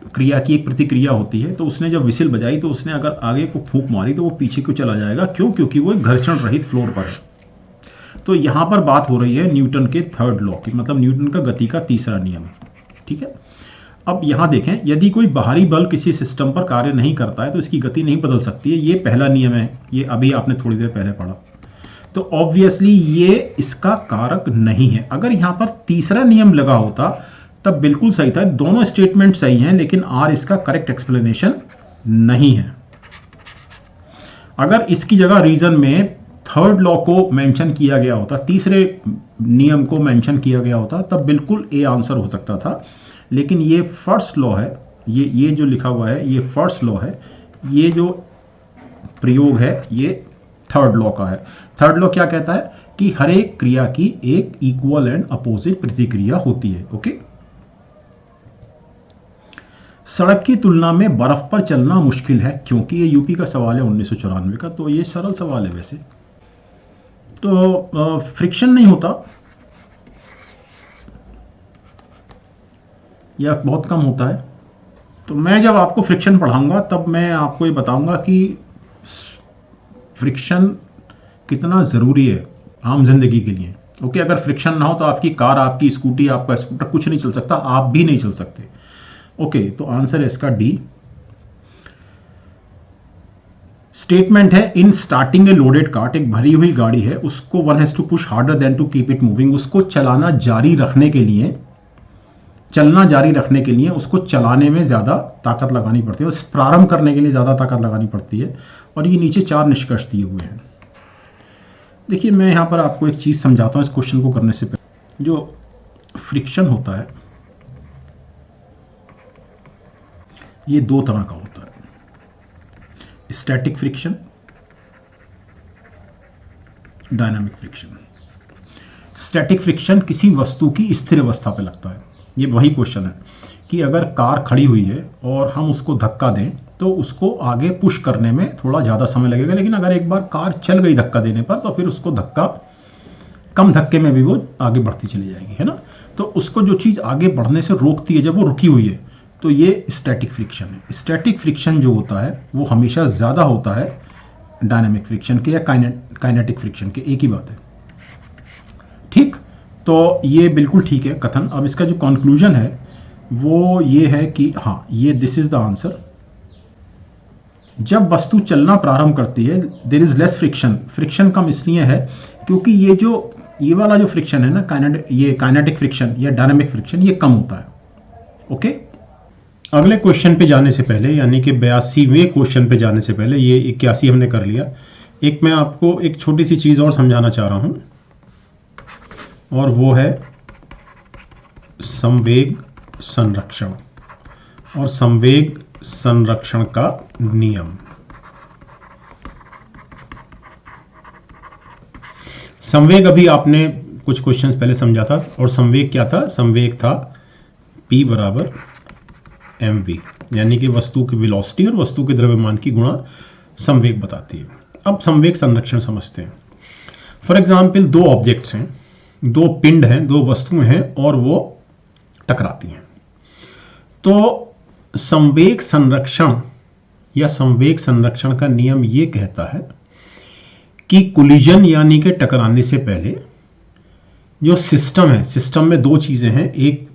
क्रिया की एक प्रतिक्रिया होती है। तो उसने जब विसिल बजाई तो उसने अगर आगे को फूंक मारी तो वो पीछे को चला जाएगा। क्यों? क्योंकि वो एक घर्षण रहित फ्लोर पर है। तो यहां पर बात हो रही है न्यूटन के थर्ड लॉ की, मतलब न्यूटन का गति का तीसरा नियम। ठीक है, अब यहां देखें, यदि कोई बाहरी बल किसी सिस्टम पर कार्य नहीं करता है तो इसकी गति नहीं बदल सकती है। ये पहला नियम है, ये अभी आपने थोड़ी देर पहले पढ़ा। तो ऑब्वियसली ये इसका कारक नहीं है। अगर यहां पर तीसरा नियम लगा होता तब बिल्कुल सही था। दोनों स्टेटमेंट सही हैं, लेकिन आर इसका करेक्ट एक्सप्लेनेशन नहीं है। अगर इसकी जगह रीजन में थर्ड लॉ को मेंशन किया गया होता, तीसरे नियम को मेंशन किया गया होता, तब बिल्कुल ए आंसर हो सकता था। लेकिन ये फर्स्ट लॉ है, ये जो लिखा हुआ है ये फर्स्ट लॉ है। ये जो प्रयोग है ये थर्ड लॉ का है। थर्ड लॉ क्या कहता है कि हर एक क्रिया की एक इक्वल एंड अपोजिट प्रतिक्रिया होती है। ओके, सड़क की तुलना में बर्फ पर चलना मुश्किल है क्योंकि ये यूपी का सवाल है 1994 का। तो ये सरल सवाल है वैसे तो, फ्रिक्शन नहीं होता या बहुत कम होता है। तो मैं जब आपको फ्रिक्शन पढ़ाऊंगा तब मैं आपको ये बताऊंगा कि फ्रिक्शन कितना ज़रूरी है आम जिंदगी के लिए। ओके, अगर फ्रिक्शन ना हो तो आपकी कार, आपकी स्कूटी, आपका स्कूटर कुछ नहीं चल सकता, आप भी नहीं चल सकते। ओके, तो आंसर है इसका डी। स्टेटमेंट है in starting a loaded cart, एक भरी हुई गाड़ी है, उसको one has to push harder than to keep it moving. उसको चलना जारी रखने के लिए, चलना जारी रखने के लिए उसको चलाने में ज़्यादा ताकत लगानी पड़ती है, उस प्रारंभ करने के लिए ज़्यादा ताकत लगानी पड़ती है। और ये नीचे 4 निष्कर्ष दिए हुए हैं। देखिए, मैं यहाँ पर आपको एक चीज़ समझाता हूँ इस क्वेश्चन को करने से पहले। जो फ्रिक्शन होता है ये 2 तरह का होता है, static friction, dynamic friction. Static friction किसी वस्तु की स्थिर अवस्था पे लगता है। ये वही क्वेश्चन है कि अगर कार खड़ी हुई है और हम उसको धक्का दें तो उसको आगे पुश करने में थोड़ा ज़्यादा समय लगेगा, लेकिन अगर एक बार कार चल गई धक्का देने पर तो फिर उसको धक्का, कम धक्के में भी वो आगे बढ़ती चली जाएगी, है ना। तो उसको जो चीज़ आगे बढ़ने से रोकती है जब वो रुकी हुई है, तो ये स्टैटिक फ्रिक्शन है। स्टैटिक फ्रिक्शन जो होता है वो हमेशा ज़्यादा होता है डायनामिक फ्रिक्शन के या काइनेटिक फ्रिक्शन के, एक ही बात है। ठीक, तो ये बिल्कुल ठीक है कथन। अब इसका जो कंक्लूजन है वो ये है कि हाँ, ये दिस इज द आंसर। जब वस्तु चलना प्रारंभ करती है there is less friction. Friction कम इसलिए है क्योंकि ये वाला जो फ्रिक्शन है ना, ये काइनेटिक फ्रिक्शन या डायनामिक फ्रिक्शन, ये कम होता है। ओके, अगले क्वेश्चन पे जाने से पहले, यानी कि 82वें क्वेश्चन पे जाने से पहले, ये 81 हमने कर लिया, एक मैं आपको एक छोटी सी चीज़ और समझाना चाह रहा हूँ, और वो है संवेग संरक्षण और संवेग संरक्षण का नियम। संवेग अभी आपने कुछ क्वेश्चंस पहले समझा था, और संवेग क्या था? संवेग था P बराबर mv, यानी कि वस्तु की वेलोसिटी और वस्तु के द्रव्यमान की गुणा संवेग बताती है। अब संवेग संरक्षण समझते हैं। फॉर एग्जाम्पल, 2 ऑब्जेक्ट्स हैं, 2 पिंड हैं, 2 वस्तुएं हैं और वो टकराती हैं। तो संवेग संरक्षण या संवेग संरक्षण का नियम ये कहता है कि कोलिजन यानी कि टकराने से पहले जो सिस्टम है, सिस्टम में 2 चीजें हैं, एक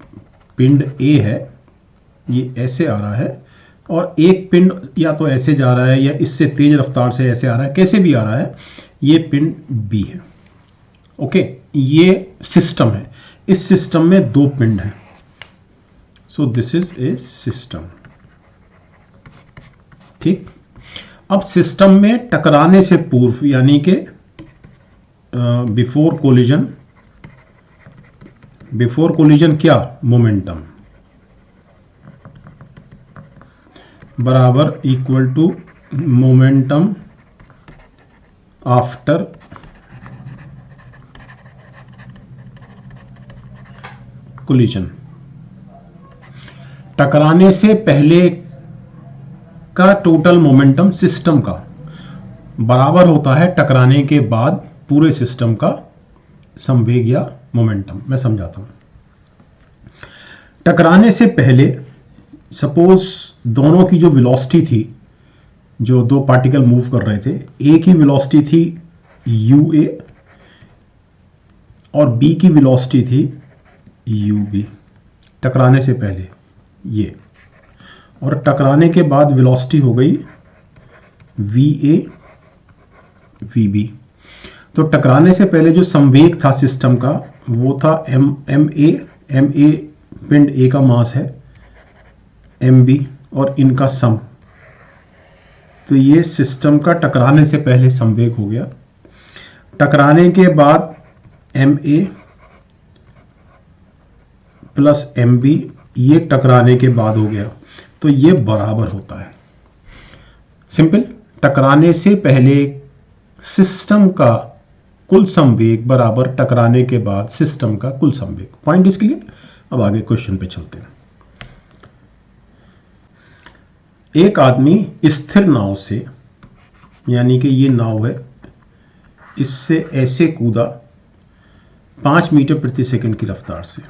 पिंड A है, ये ऐसे आ रहा है, और एक पिंड या तो ऐसे जा रहा है या इससे तेज रफ्तार से ऐसे आ रहा है, कैसे भी आ रहा है, ये पिंड B है। ओके, ये सिस्टम है। इस सिस्टम में 2 पिंड हैं। So this is a system. ठीक। अब सिस्टम में टकराने से पूर्व यानी कि बिफोर कोलिजन क्या, मोमेंटम बराबर equal to momentum after collision. टकराने से पहले का टोटल मोमेंटम सिस्टम का बराबर होता है टकराने के बाद पूरे सिस्टम का संवेग या मोमेंटम। मैं समझाता हूं। टकराने से पहले सपोज दोनों की जो वेलोसिटी थी, जो दो पार्टिकल मूव कर रहे थे, ए की वेलोसिटी थी ua और बी की वेलोसिटी थी ub। टकराने से पहले ये, और टकराने के बाद वेलोसिटी हो गई va vb। तो टकराने से पहले जो संवेग था सिस्टम का वो था ma पिंड a का मास है, mb और इनका सम। तो ये सिस्टम का टकराने से पहले संवेग हो गया। टकराने के बाद ma प्लस mb, ये टकराने के बाद हो गया। तो ये बराबर होता है, सिंपल, टकराने से पहले सिस्टम का कुल संवेग बराबर टकराने के बाद सिस्टम का कुल संवेग। पॉइंट इसके लिए। अब आगे क्वेश्चन पे चलते हैं। एक आदमी स्थिर नाव से, यानी कि ये नाव है, इससे ऐसे कूदा 5 मीटर प्रति सेकंड की रफ्तार से।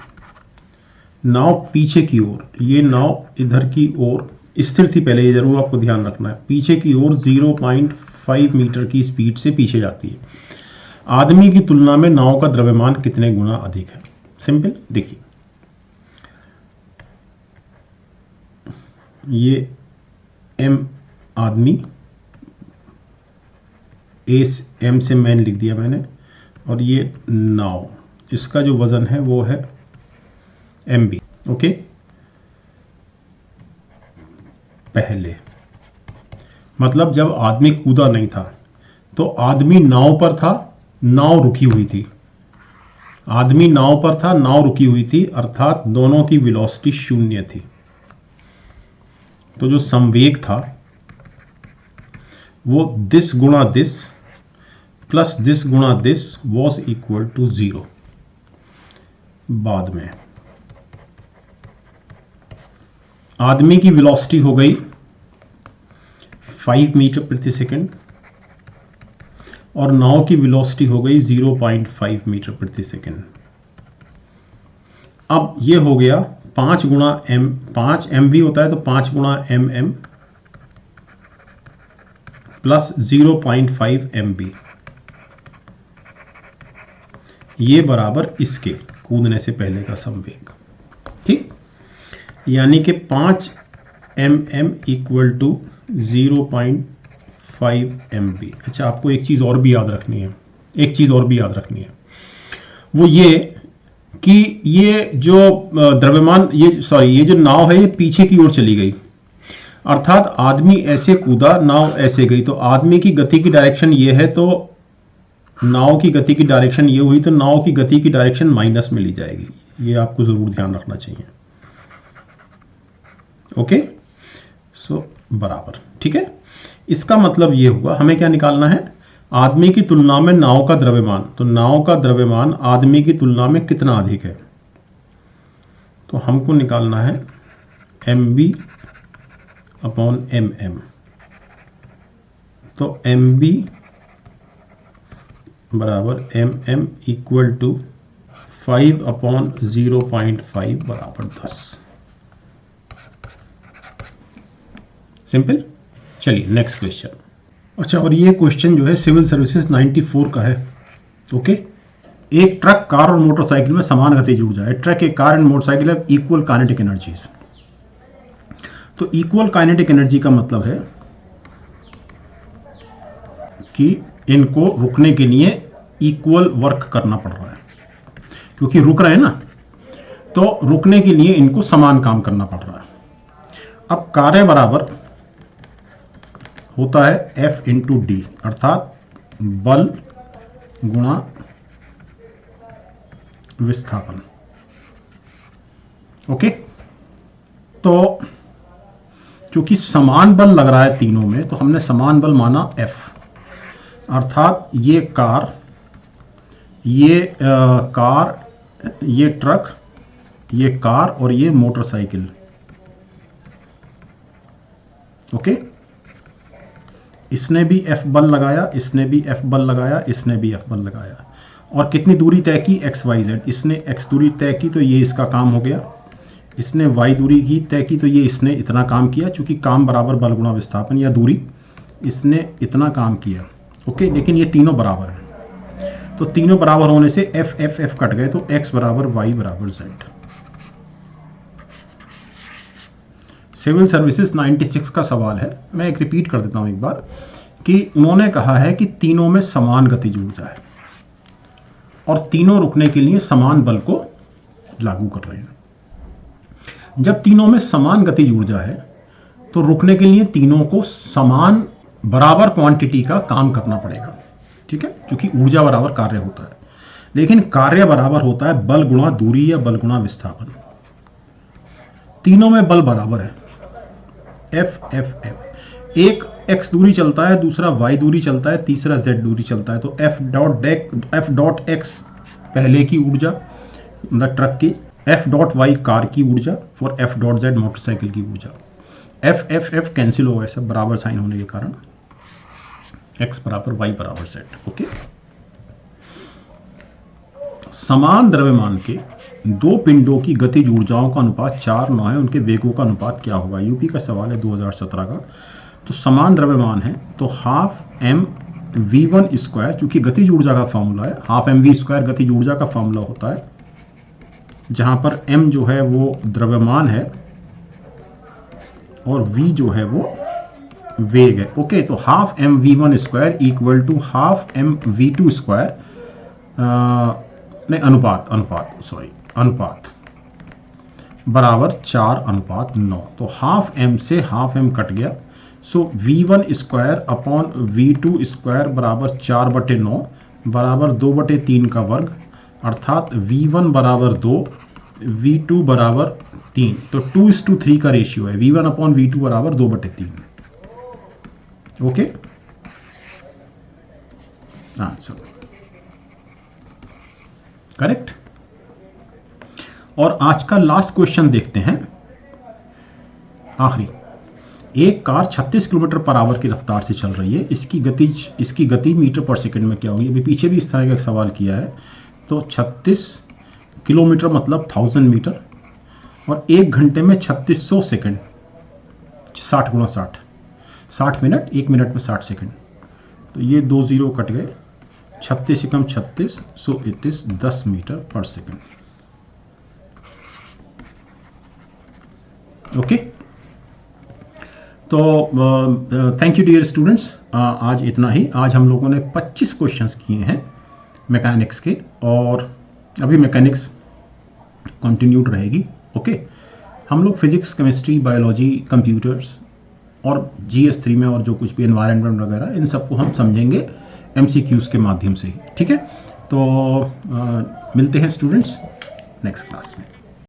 नाव पीछे की ओर, ये नाव इधर की ओर स्थिर थी पहले, ये जरूर आपको ध्यान रखना है, पीछे की ओर 0.5 मीटर की स्पीड से पीछे जाती है। आदमी की तुलना में नाव का द्रव्यमान कितने गुना अधिक है? सिंपल, देखिए ये m आदमी, m से मैन लिख दिया मैंने, और ये नाव, इसका जो वजन है वो है mb। ओके, पहले मतलब जब आदमी कूदा नहीं था तो आदमी नाव पर था, नाव रुकी हुई थी। आदमी नाव पर था, नाव रुकी हुई थी, अर्थात दोनों की वेलोसिटी 0 थी। तो जो संवेग था वो दिस गुणा दिस प्लस दिस गुणा दिस वॉज इक्वल टू 0। बाद में आदमी की वेलोसिटी हो गई 5 मीटर प्रति सेकंड और नाव की वेलोसिटी हो गई 0.5 मीटर प्रति सेकंड। अब ये हो गया 5 गुणा m, 5 mv होता है तो 5 गुणा mm प्लस 0.5 mb, ये बराबर इसके कूदने से पहले का संवेग। ठीक, यानी कि 5 mm इक्वल टू 0.5 mb। अच्छा, आपको एक चीज़ और भी याद रखनी है, वो ये कि ये जो द्रव्यमान, ये जो नाव है ये पीछे की ओर चली गई, अर्थात आदमी ऐसे कूदा, नाव ऐसे गई, तो आदमी की गति की डायरेक्शन ये है तो नाव की गति की डायरेक्शन ये हुई, तो नाव की गति की डायरेक्शन माइनस में ली जाएगी। ये आपको जरूर ध्यान रखना चाहिए। ओके, सो बराबर, ठीक है। इसका मतलब ये हुआ, हमें क्या निकालना है? आदमी की तुलना में नाव का द्रव्यमान। तो नाव का द्रव्यमान आदमी की तुलना में कितना अधिक है? तो हमको निकालना है mb अपॉन mm। तो mb बराबर mm इक्वल टू 5 अपॉन 0.5 बराबर 10। सिंपल। चलिए नेक्स्ट क्वेश्चन। अच्छा, और ये क्वेश्चन जो है सिविल सर्विसेज 94 का है। ओके, एक ट्रक, कार और मोटरसाइकिल में समान गति जुड़ जाए। ट्रक, एक कार एंड मोटरसाइकिल है इक्वल काइनेटिक एनर्जीज। तो इक्वल काइनेटिक एनर्जी का मतलब है कि इनको रुकने के लिए इक्वल वर्क करना पड़ रहा है, क्योंकि रुक रहे हैं ना, तो रुकने के लिए इनको समान काम करना पड़ रहा है। अब कार्य बराबर होता है F इंटू डी, अर्थात बल गुणा विस्थापन। ओके, तो चूंकि समान बल लग रहा है तीनों में, तो हमने समान बल माना F, अर्थात ये कार, ये ये ट्रक, ये कार और ये मोटरसाइकिल। ओके, इसने भी F बल लगाया, इसने भी F बल लगाया, इसने भी F बल लगाया, और कितनी दूरी तय की, XYZ। इसने X दूरी तय की तो ये इसका काम हो गया, इसने Y दूरी की तय की तो ये इसने इतना काम किया, चूंकि काम बराबर बल गुणा विस्थापन, या दूरी इसने इतना काम किया। ओके, लेकिन ये तीनों बराबर हैं, तो तीनों बराबर होने से F F F कट गए, तो X बराबर Y बराबर Z। सिविल सर्विसेज 96 का सवाल है, मैं एक रिपीट कर देता हूं एक बार, कि उन्होंने कहा है कि तीनों में समान गतिज ऊर्जा है और तीनों रुकने के लिए समान बल को लागू कर रहे हैं। जब तीनों में समान गतिज ऊर्जा है तो रुकने के लिए तीनों को समान बराबर क्वांटिटी का काम करना पड़ेगा, ठीक है, क्योंकि ऊर्जा बराबर कार्य होता है, लेकिन कार्य बराबर होता है बल गुणा दूरी या बल गुणा विस्थापन। तीनों में बल बराबर है, F F F। एक x दूरी चलता है, दूसरा y दूरी चलता है, तीसरा z दूरी चलता है, तो F डॉट x पहले की ऊर्जा मतलब ट्रक की, F डॉट y कार की ऊर्जा और F डॉट z मोटरसाइकिल की ऊर्जा। F F F कैंसिल होगा सब बराबर साइन होने के कारण, x बराबर y बराबर z। ओके, समान द्रव्यमान के दो पिंडों की गतिज ऊर्जाओं का अनुपात 4:9 है, उनके वेगों का अनुपात क्या होगा। यूपी का सवाल है 2017 का। तो समान द्रव्यमान है तो हाफ m v1 स्क्वायर, चूंकि गतिज ऊर्जा का फॉर्मूला है, हाफ m v स्क्वायर गतिज ऊर्जा का फॉर्मूला होता है, जहां पर m जो है वो द्रव्यमान है और v जो है वो वेग है। ओके, तो half m v1 square equal to half m v2 square, नहीं अनुपात बराबर 4:9। तो हाफ m से हाफ m कट गया, so v1 square upon v2 square बराबर 4/9 बराबर 2/3 का वर्ग, अर्थात v1 बराबर 2, v2 बराबर 3। तो 2:3 का रेशियो है, v1 अपॉन v2 बराबर 2/3। Okay, answer correct. और आज का लास्ट क्वेश्चन देखते हैं, आखिरी। एक कार 36 किलोमीटर पर आवर की रफ्तार से चल रही है, इसकी गति मीटर पर सेकंड में क्या होगी। अभी पीछे भी इस तरह का एक सवाल किया है। तो 36 किलोमीटर मतलब 1000 मीटर, और एक घंटे में 3600 सेकंड, 60 गुणा 60 मिनट, एक मिनट में 60 सेकंड। तो ये 2 0 कट गए, 36 से कम 36, सो it is 10 metre per second. Okay, तो थैंक यू डियर स्टूडेंट्स, आज इतना ही। आज हम लोगों ने 25 क्वेश्चंस किए हैं मैकेनिक्स के, और अभी मैकेनिक्स कंटिन्यूड रहेगी। ओके, हम लोग फिजिक्स, केमिस्ट्री, बायोलॉजी, कंप्यूटर्स और GS3 में और जो कुछ भी एनवायरनमेंट वगैरह, इन सबको हम समझेंगे MCQs के माध्यम से ही, ठीक है। तो मिलते हैं स्टूडेंट्स नेक्स्ट क्लास में।